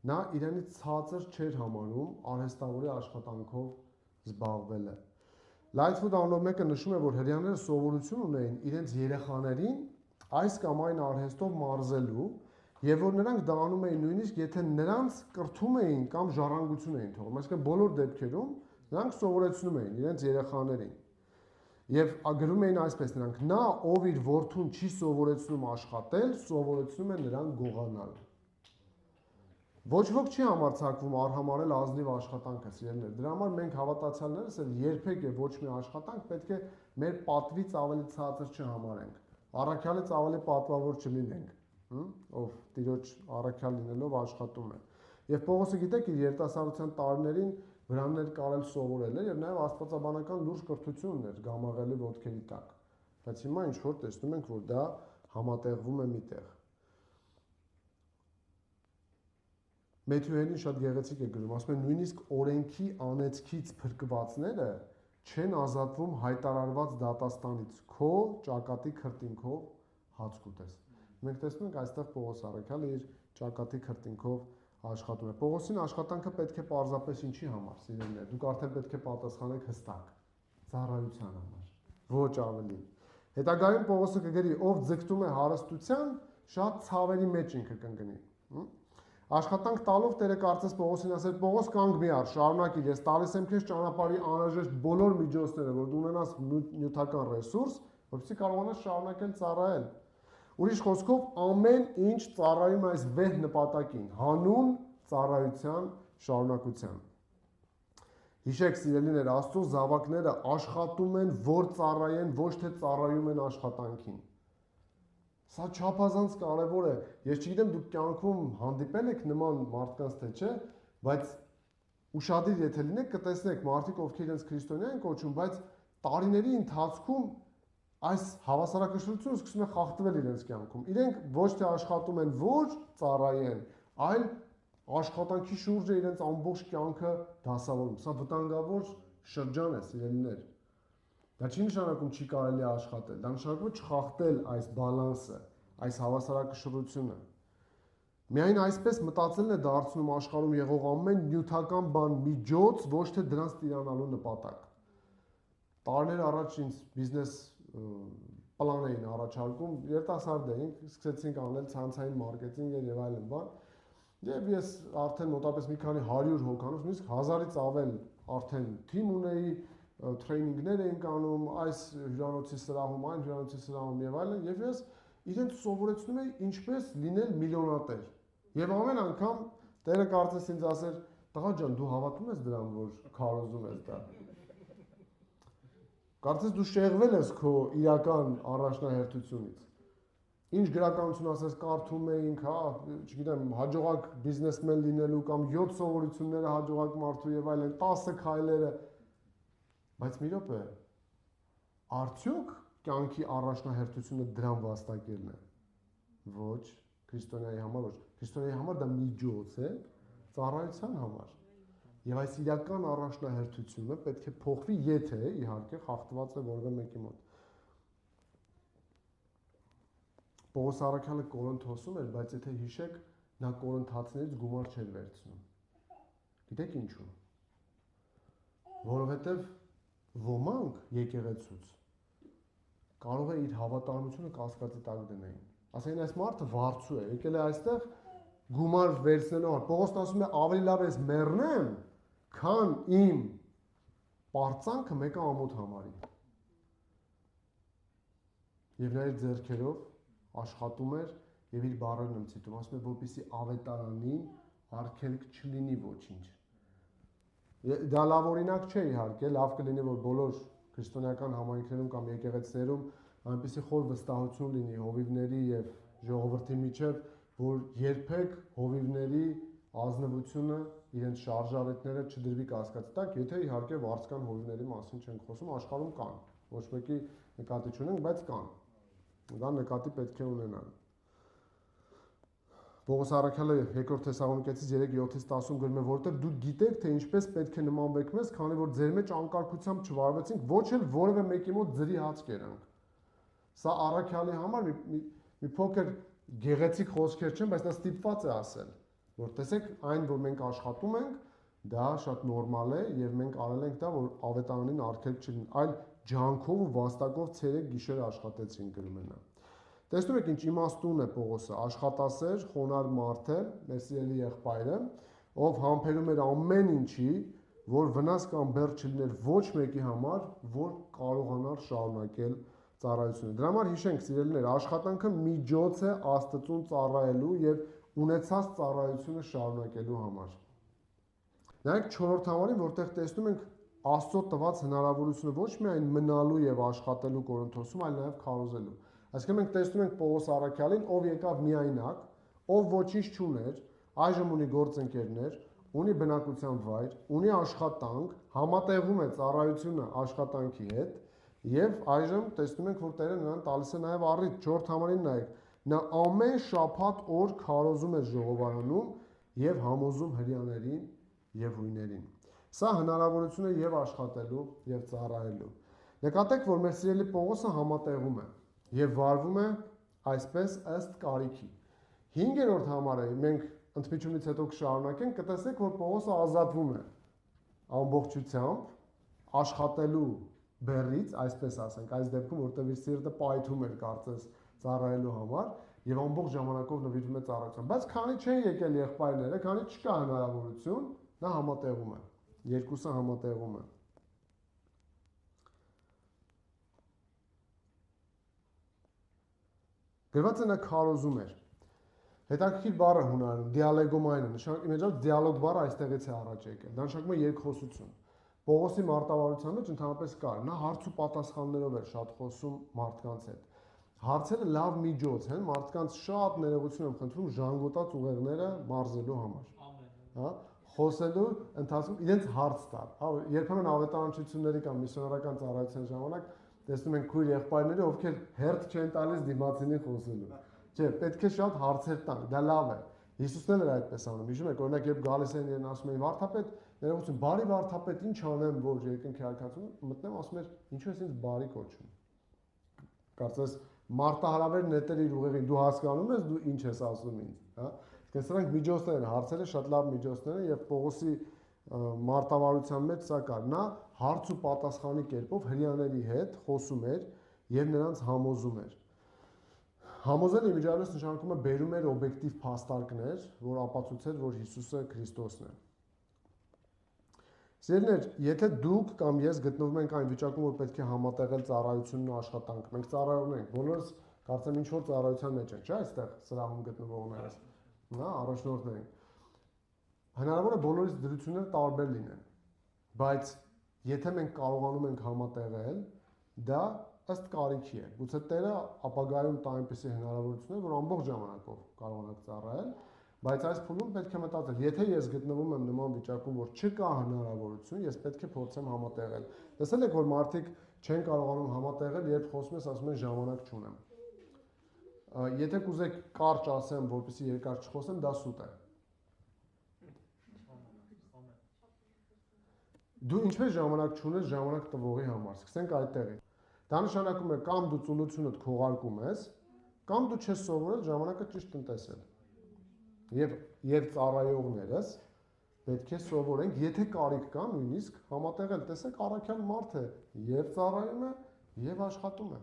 նա իրենից ցածր չէր համարում արհեստավորի աշխատանքով զբաղվելը։ Լայթվուդ անունով մեկը նշում է, որ հрьяաները սովորություն ունեին իրենց երեխաներին այս կամ այն արհեստով մարզելու, եւ որ նրանք դա անում էին նույնիսկ եթե նրանց կրթում էին կամ ժառանգություն էին թողնում, այսինքն բոլոր դեպքերում նրանք սովորեցնում էին իրենց երեխաներին։ Եվ գրում էին այսպես նրանք, նա ով իր որդուն չի սովորեցնում աշխատել, սովորեցնում է նրան գողանալ։ Ոչ ոք չի համարձակվում արհամարել ազնիվ աշխատանքը, սիրելիներ։ Դրա համար մենք հավատացյալներս էլ երբեք ոչ մի աշխատանք պետք է մեր պատվից ավելի ցածր չհամարենք։ Առաքյալից ավելի պատվավոր չլինենք, ով Տիրոջ առաքյալ լինելով աշխատում է։ Եվ Պողոսը գիտեք իր երիտասարդության տարիներին վրաններ կարել սովորել էր եւ նաեւ աստվածաբանական լուրջ կրթություն ուներ գամաղելի ոտքերի տակ։ Բայց հիմա ինչ որ տեսնում ենք, որ դա համատեղվում է միտեղ։ Մեթյուհելին շատ գեղեցիկ է գրում, ասում է նույնիսկ օրենքի անեծքից փրկվածները չեն ազատվում հայտարարված դատաստանից, քո ճակատի քրտինքով հաց կուտես։ Մենք տեսնում ենք այստեղ Պողոս առաքյալը իր ճակատի քրտինքով աշխատում է։ Պողոսին աշխատանքը պետք է պարզապես ինչի համար, սիրելիներ, դուք արդեն պետք է պատասխանեք հստակ։ ծառայության համար, ոչ ավելի։ Հետագայում Պողոսը կգրի, ով ձգտում է հարստության, շատ ցավերի մեջ ինքը կընկնի։ Աշխատանք տալով Տերը կարծես Պողոսին ասել, Պողոս կանգ մի առ, շարունակիր, ես տալիս եմ քեզ ճանապարհի անհրաժեշտ բոլոր միջոցները, որ դու ունենաս նյութական ռեսուրս, որպեսզի կարողանաս շարունակել ծառայել։ Ուրիշ խոսքով, ամեն ինչ ծառայում այս վեհ նպատակին, հանուն ծառայության շարունակության։ Հիշեք, սիրելիներ, Աստծո զավակները աշխատում են, որ ծառայեն, ոչ թե ծառայում են աշխատանքին։ Սա չափազանց կարևոր է։ Ես չգիտեմ դուք կյանքում հանդիպել եք նման մարդկանց թե չէ, բայց ուշադիր եթե լինեք, կտեսնեք մարդիկ, ովքեր իրենց քրիստոնյա են կոչում, բայց տարիների ընթացքում այս հավասարակշռությունը սկսում է խախտվել իրենց կյանքում։ Իրենք ոչ թե աշխատում են, որ ծառայեն, այլ աշխատանքի շուրջը իրենց ամբողջ կյանքը դասավորում։ Սա վտանգավոր շրջան է, սիրելիներ։ Դա չի նշանակում չի կարելի աշխատել, դա նշանակում է չխախտել այս բալանսը, այս հավասարակշռությունը։ Միայն այսպես մտածելն է դարձնում աշխարհում եղող ամեն նյութական բան միջոց, ոչ թե դրանց տիրանալու նպատակ։ Տարիներ առաջ ինձ բիզնես պլան էին առաջարկում, երիտասարդ էինք, սկսեցինք անել ցանցային մարքեթինգ եւ այլն բան։ Եվ ես արդեն մոտավորապես մի քանի 100 հոգանոց, նույնիսկ 1000-ից ավել արդեն թիմ ունեի, տրեյնինգներ էինք անում, այս հյուրանոցի սրահում, այն հյուրանոցի սրահում եւ այլն, եւ ես իրենց սովորեցնում էի ինչպես լինել միլիոնատեր։ Եվ ամեն անգամ Տերը կարծես ինձ ասեր, տղա ջան, դու հավատում ես դրան, որ քարոզում ես դա։ Կարծես դու շեղվել ես քո իրական առաջնահերթությունից։ Ինչ գրականություն ասես կարդում էինք, հա, չգիտեմ, հաջողակ բիզնեսմեն լինելու կամ 7 սովորությունները հաջողակ մարդու եւ այլն, 10 քայլերը, բայց մի րոպե, արդյոք կյանքի առաջնահերթությունը դրան վաստակելն է։ Ոչ, քրիստոնյայի համար ոչ։ Քրիստոնյայի համար դա միջոց է ծառայության համար։ Եվ այս իրական առաջնահերթությունը պետք է փոխվի, եթե իհարկե խախտված է որևէ մեկի մոտ։ Պողոս առաքյալը Կորինթոսում էր, բայց եթե հիշեք, նա կորինթացիներից գումար չէր վերցնում։ Գիտեք ինչու։ Որովհետև ոմանք եկեղեցուց կարող է իր հավատարմությունը կասկածի տակ դնեին։ Ասեն այս մարդը վարձու է, եկել է այստեղ գումար վերցնելու համար։ Պողոսն ասում է ավելի լավ ես մեռնեմ, քան իմ պարծանքը մեկը ամոթ համարի։ Եվ նա իր ձեռքերով աշխատում էր եւ իր բառերն եմ ցիտում, ասում է, որպեսզի ավետարանին արգելք չլինի ոչինչ։ Դա լավ օրինակ չէ իհարկե, լավ կլինի, որ բոլոր քրիստոնեական համայնքներում կամ եկեղեցիներում այնպիսի խոր վստահություն լինի հովիվների եւ ժողովրդի միջև, որ երբեք հովիվների ազնվությունը, իրենց շարժառիթները չդրվի կասկածի տակ, եթե իհարկե վարձկան հովիվների մասին չենք խոսում, աշխարհում կան, ոչ մեկի նկատի չունենք, բայց կան։ Դա նկատի պետք է ունենալ։ Պողոս առաքյալը 2 Թեսաղոնիկեցիս 3:7-10 գրում է, որովհետև դուք գիտեք, թե ինչպես պետք է նմանվեք մեզ, քանի որ ձեր մեջ անկարգությամբ չվարվեցինք, ոչ էլ որևէ մեկի մոտ ձրի հաց կերանք։ Սա առաքյալի համար մի փոքր գեղեցիկ խոսքեր չեն, բայց դա ստիպված է ասել, որ տեսեք, այն, որ մենք աշխատում ենք, դա շատ նորմալ է եւ մենք արել ենք դա, որ ավետարանին արգելք չլինի, այլ ջանքով ու վաստակով ցերեկ գիշեր աշխատեցին գրում են։ Տեսնում եք ինչ իմաստուն է Պողոսը, աշխատասեր, խոնարհ մարդ է, մեր սիրելի եղբայրը, ով համբերում էր ամեն ինչի, որ վնաս կամ բեռ չլիներ ոչ մեկի համար, որ կարողանար շարունակել ծառայությունը։ Դրա համար հիշենք, սիրելիներ, աշխատանքը միջոց է Աստծուն ծառայելու եւ ունեցած ծառայությունը շարունակելու համար։ Նայեք 4-րդ համարին, որտեղ տեսնում ենք Աստծո տված հնարավորությունը ոչ միայն մնալու եւ աշխատելու Կորինթոսում, այլ նաեւ քարոզելու։ Այսինքն մենք տեսնում ենք Պողոս առաքյալին, ով եկավ միայնակ, ով ոչինչ չուներ, այժմ ունի գործընկերներ, ունի բնակության վայր, ունի աշխատանք, համատեղում է ծառայությունը աշխատանքի հետ եւ այժմ տեսնում ենք, որ Տերը նրան տալիս է նաեւ առիթ 4 համարին նայեք, նա ամեն շաբաթ օր քարոզում է ժողովարանում եւ համոզում հրյաներին եւ հույներին։ Սա հնարավորություն է եւ աշխատելու եւ ծառայելու։ Նկատեք, որ մեր սիրելի Պողոսը համատեղում է եւ վարվում է այսպես ըստ կարիքի։ 5-րդ համարը մենք ընդմիջումից հետո կշարունակենք, կտեսնեք, որ Պողոսը ազատվում է ամբողջությամբ աշխատելու բերից, այսպես ասենք, այս դեպքում որտեղ իր սիրտը պայթում էր կարծես ծառայելու համար եւ ամբողջ ժամանակով նվիրվում է ծառայության, բայց քանի չեն եկել եղբայրները, քանի չկա հնարավորություն, նա համատեղում է, երկուսը համատեղում է։ Գրված է նա քարոզում էր։ Հետաքրքիր բառը հունարենում դիալեգոմայնը, նշանակում դիալոգ բառը այստեղից է առաջ եկել։ Դա նշանակում է երկխոսություն։ Պողոսի մարտավարության մեջ ընդհանրապես կար, նա հարց ու պատասխաններով էր շատ խոսում մարդկանց հետ։ Հարցերը լավ միջոց են, մարդկանց շատ ներողություն եմ խնդրում ժանգոտած ուղեղները մարզելու համար։ Հա, խոսելու ընթացքում իրենց հարց տալ։ Հա, երբեմն ավետարանչությունների կամ միսիոներական ծառայության ժամանակ տեսնում ենք քույր եղբայրները, ովքեր հերթ չեն տալիս դիմացինին խոսելու։ Չէ, պետք է շատ հարցեր տան, դա լավ է։ Հիսուսն էլ այդպես անում։ Հիշում եք, օրինակ, երբ գալիս են իրեն ասում էին վարդապետ, ներողություն, բարի վարդապետ, ինչ անեմ, որ երկնքի արքայություն մտնեմ, ասում էր, ինչու ես ինձ բարի կոչում։ Կարծես մարտահրավեր նետել իր ուղեղին, դու հասկանում ես, դու ինչ ես ասում ինձ, հա։ Իսկ սրանք միջոցներ են, հարցերը շատ լավ միջոցներ են եւ Պողոսի մարտավարության մեջ սա կար։ Նա հարց ու պատասխանի կերպով հрьяաների հետ խոսում էր եւ նրանց համոզում էր։ Համոզել իմիջիայլոց նշանակում է բերում էր օբյեկտիվ փաստարկներ, որ ապացուցեր, որ Հիսուսը Քրիստոսն է։ Սիրելիներ, եթե դուք կամ ես գտնվում ենք այն վիճակում, որ պետք է համատեղել ծառայությունն ու աշխատանքը, մենք ծառայողներ ենք, բոլորս կարծեմ ինչ որ ծառայության մեջ ենք, չէ՞, այստեղ սրահում գտնվողներս։ Նա առաջնորդներ ենք։ Հնարավոր է բոլորիս դրությունները տարբեր լինեն, բայց եթե մենք կարողանում ենք համատեղել, դա ըստ կարիքի է։ Գուցե Տերը ապագայում տա այնպիսի հնարավորություններ, որ ամբողջ ժամանակով կարողանաք ծառայել, բայց այս փուլում պետք է մտածել, եթե ես գտնվում եմ նման վիճակում, որ չկա հնարավորություն, ես պետք է փորձեմ համատեղել։ Տեսել եք, որ մարդիկ չեն կարողանում համատեղել, երբ խոսում ես, ասում են ժամանակ չունեմ։ Եթե կուզեք կարճ ասեմ, որպեսզի երկար չխոսեմ, դա սուտ է։ Դու ինչպես ժամանակ չունես ժամանակ տվողի համար, սկսենք այդտեղից։ Դա նշանակում է կամ դու ծուլությունդ քողարկում ես, կամ դու չես սովորել ժամանակը ճիշտ տնտեսել։ Եվ ծառայողներս պետք է սովորենք, եթե կարիք կա նույնիսկ համատեղել, տեսեք առաքյալ մարդ է, եւ ծառայում է, եւ աշխատում է։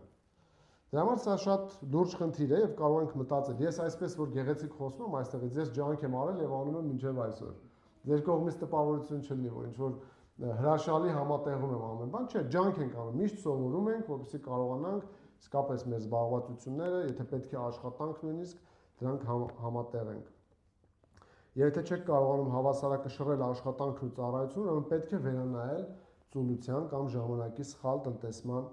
Դրա համար սա շատ լուրջ խնդիր է եւ կարող ենք մտածել, ես այսպես որ գեղեցիկ խոսում եմ այստեղից, ես ջանք եմ արել եւ անում եմ մինչեւ այսօր։ Ձեր կողմից տպավորություն չլինի, որ ինչ որ հրաշալի համատեղում եմ ամեն բան, չէ, ջանք ենք անում, միշտ սովորում ենք, որպեսզի կարողանանք իսկապես մեր զբաղվածությունները, եթե պետք է աշխատանք նույնիսկ, դրանք համատեղենք։ Եվ եթե չեք կարողանում հավասարակշռել աշխատանքն ու ծառայությունը, ուրեմն պետք է վերանայել ծուլության կամ ժամանակի սխալ տնտեսման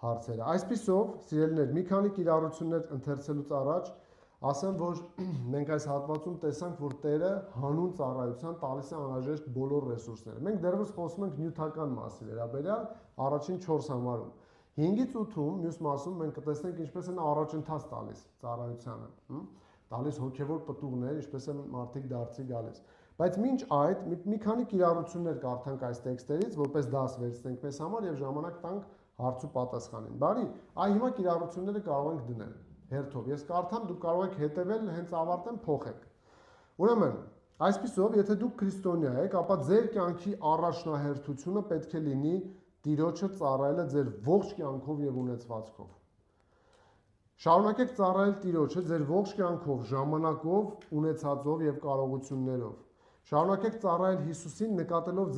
հարցերը։ Այսպիսով, սիրելիներ, մի քանի կիրառություններ ընթերցելուց առաջ ասեմ, որ մենք այս հատվածում տեսանք, որ Տերը հանուն ծառայության տալիս է անհրաժեշտ բոլոր ռեսուրսները։ Մենք դեռևս խոսում ենք նյութական մասի վերաբերյալ առաջին 4 համարում։ 5-ից 8-ում, մյուս մասում մենք կտեսնենք ինչպես են առաջընթաց տալիս ծառայությանը, տալիս հոգևոր պտուղներ, ինչպես են մարդիկ դարձի գալիս։ Բայց մինչ այդ մի քանի կիրառություններ կարդանք այս տեքստերից, որպես դաս վերցնենք մեզ համար եւ ժամանակ տանք հարց ու պատասխանին։ Բարի, այ հիմա կիրառությունները կարող ենք դնել հերթով։ Ես կարդամ, դուք կարող եք հետևել, հենց ավարտեմ փոխեք։ Ուրեմն, այսպիսով, եթե դուք քրիստոնյա եք, ապա ձեր կյանքի առաջնահերթությունը պետք է լինի Տիրոջը ծառայելը ձեր ողջ կյանքով եւ ունեցվածքով։ Շարունակեք ծառայել Տիրոջը ձեր ողջ կյանքով, ժամանակով, ունեցածով եւ կարողություններով։ Շարունակեք ծառայել Հիսուսին նկատելով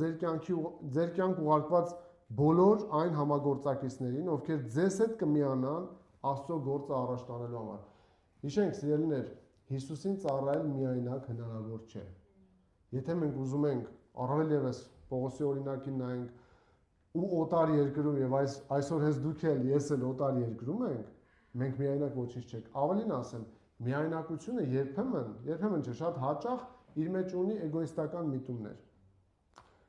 ձեր կյանք ուղարկված բոլոր այն համագործակիցներին, ովքեր ձեզ հետ կմիանան Աստծո գործը առաջ տանելու համար։ Հիշենք, սիրելիներ, Հիսուսին ծառայել միայնակ հնարավոր չէ։ Եթե մենք ուզում ենք առավել եւս Պողոսի օրինակին նայենք ու օտար երկրում եւ այսօր հենց դուք էլ ես էլ օտար երկրում ենք, մենք միայնակ ոչինչ չենք։ Ավելին ասեմ, միայնակությունը երբեմն չէ, շատ հաճախ իր մեջ ունի էգոիստական միտումներ։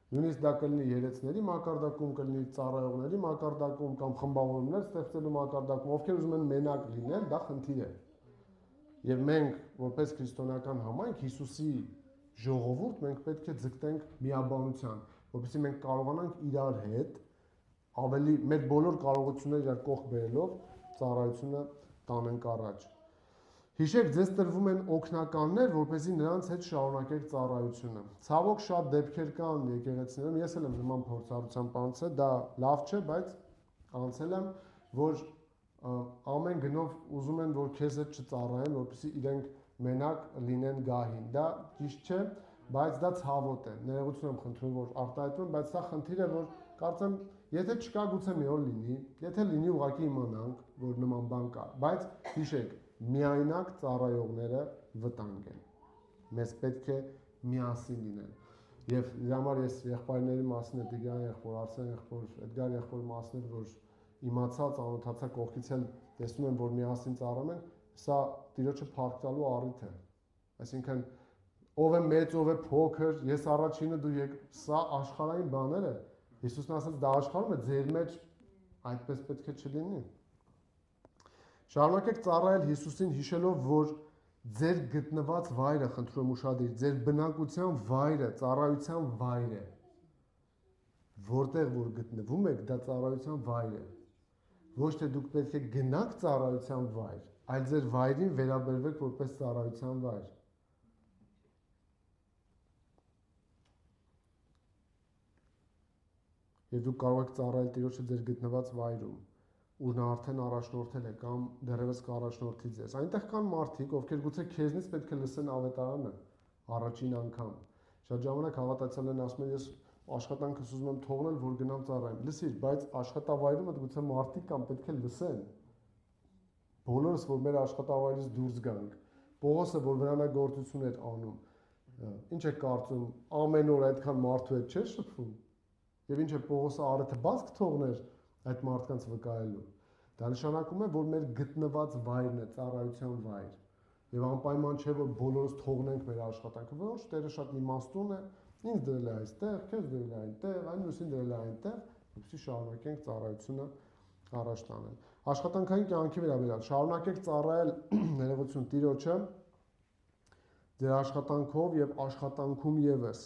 Նույնիսկ դա կլինի երեցների մակարդակում, կլինի ծառայողների մակարդակում կամ խմբավորումներ ստեղծելու մակարդակում, ովքեր ուզում են մենակ լինել, դա խնդիր է։ Եվ մենք, որպես քրիստոնեական համայնք, Հիսուսի ժողովուրդ, մենք պետք է ձգտենք միաբանության, որպեսզի մենք կարողանանք իրար հետ ավելի մեր բոլոր կարողությունները իրար կողք բերելով ծառայությունը տանենք առաջ։ Հիշեք, ձեզ տրվում են օգնականներ, որպեսզի նրանց հետ շարունակեք ծառայությունը։ Ցավոք շատ դեպքեր կան եկեղեցիներում, ես էլ եմ նման փորձառությամբ անցել, դա լավ չէ, բայց անցել եմ, որ ամեն գնով ուզում են, որ քեզ հետ չծառայեն, որպեսզի իրենք մենակ լինեն գահին։ Դա ճիշտ չէ, բայց դա ցավոտ է։ Ներողություն եմ խնդրում, որ արտահայտվում, բայց սա խնդիր է, որ կարծեմ, եթե չկա, գուցե մի օր լինի, եթե լինի, ուղղակի իմանանք, որ նման բան կա, բայց հիշեք, միայնակ ծառայողները վտանգ են։ Մեզ պետք է միասին լինեն։ Եվ դրա համար ես եղբայրների մասին Տիգրան եղբոր, Արսեն եղբոր, Էդգար եղբոր մասներ, որ իմացա, ծանոթացա, կողքից էլ տեսնում եմ, որ միասին ծառայում են, սա Տիրոջը փառք տալու առիթ է։ Այսինքն ով է մեծ, ով է փոքր, ես առաջինը, դու եկ, սա աշխարհային բաներ է։ Հիսուսն ասաց, դա աշխարհում է, ձեր մեջ այդպես պետք է չլինի։ Շարունակեք ծառայել Հիսուսին հիշելով, որ ձեր գտնված վայրը, խնդրում եմ ուշադրիր, ձեր բնակության վայրը, ծառայության վայր է։ Որտեղ որ գտնվում եք, դա ծառայության վայր է։ Ոչ թե դուք պետք է գնաք ծառայության վայր, այլ ձեր վայրին վերաբերվեք որպես ծառայության վայր։ Եվ դուք կարող եք ծառայել Տիրոջը ձեր գտնված վայրում, ուր նա արդեն առաջնորդել է կամ դեռևս կառաջնորդի ձեզ։ Այնտեղ կան մարդիկ, ովքեր գուցե քեզնից պետք է լսեն ավետարանը առաջին անգամ։ Շատ ժամանակ հավատացյալներն ասում են, ես աշխատանքս ուզում եմ թողնել, որ գնամ ծառայեմ։ Լսիր, բայց աշխատավայրում գուցե մարդիկ կան պետք է լսեն։ Բոլորս, որ մեր աշխատավայրից դուրս գանք, Պողոսը, որ վրանագործություն էր անում, ինչ է կարծում, ամեն օր այդքան մարդու հետ չէր շփվում։ Եվ ինչ է Պողոսը արեթը բաց կթողներ այդ մարդկանց վկայելու։ Դա նշանակում է, որ մեր գտնված վայրն է, ծառայության վայր։ Եվ անպայման չէ, որ բոլորս թողնենք մեր աշխատանքը, ոչ, Տերը շատ իմաստուն է, ինձ դրել է այստեղ, քեզ դրել է այնտեղ, այն մյուսին դրել է այնտեղ, որպեսզի շարունակենք ծառայությունը առաջ տանել։ Աշխատանքային կյանքի վերաբերյալ շարունակեք ծառայել ներողություն Տիրոջը ձեր աշխատանքով եւ աշխատանքում եւս։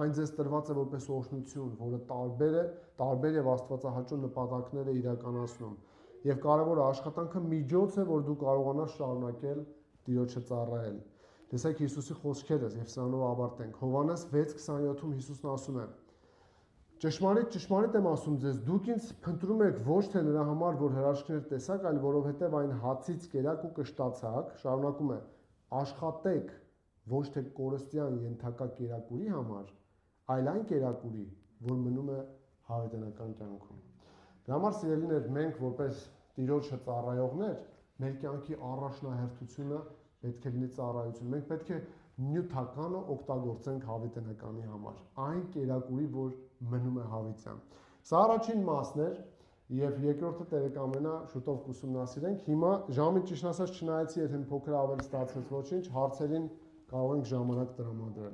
Այն ձեզ տրված է որպես օրհնություն, որը տարբեր եւ աստվածահաճո նպատակներ է իրականացնում։ Եւ կարևորը աշխատանքը միջոց է, որ դու կարողանաս շարունակել Տիրոջը ծառայել։ Լսեք Հիսուսի խոսքերը եւ սրանով ավարտենք։ Հովհաննես 6:27-ում Հիսուսն ասում է. Ճշմարիտ եմ ասում ձեզ, դուք ինձ փնտրում եք ոչ թե նրա համար, որ հրաշքներ տեսաք, այլ որովհետև այն հացից կերակ ու կշտացաք, շարունակում է, աշխատեք ոչ թե կորստյան ենթակա կերակուրի համար, այլ այն կերակուրի, որ մնում է հավիտենական կյանքում։ Դրա համար սիրելիներ, մենք որպես Տիրոջը ծառայողներ, մեր կյանքի առաջնահերթությունը պետք է լինի ծառայություն։ Մենք պետք է նյութականը օգտագործենք հավիտենականի համար, այն կերակուրի, որ մնում է հավիտյան։ Սա առաջին մասն էր եւ երկրորդը Տերը կամենա շուտով կուսումնասիրենք։ Հիմա ժամի ճիշտ ասած չնայեցի, եթե փոքր ավել ստացվեց ոչինչ, հարցերին կարող ենք ժամանակ տրամադրել։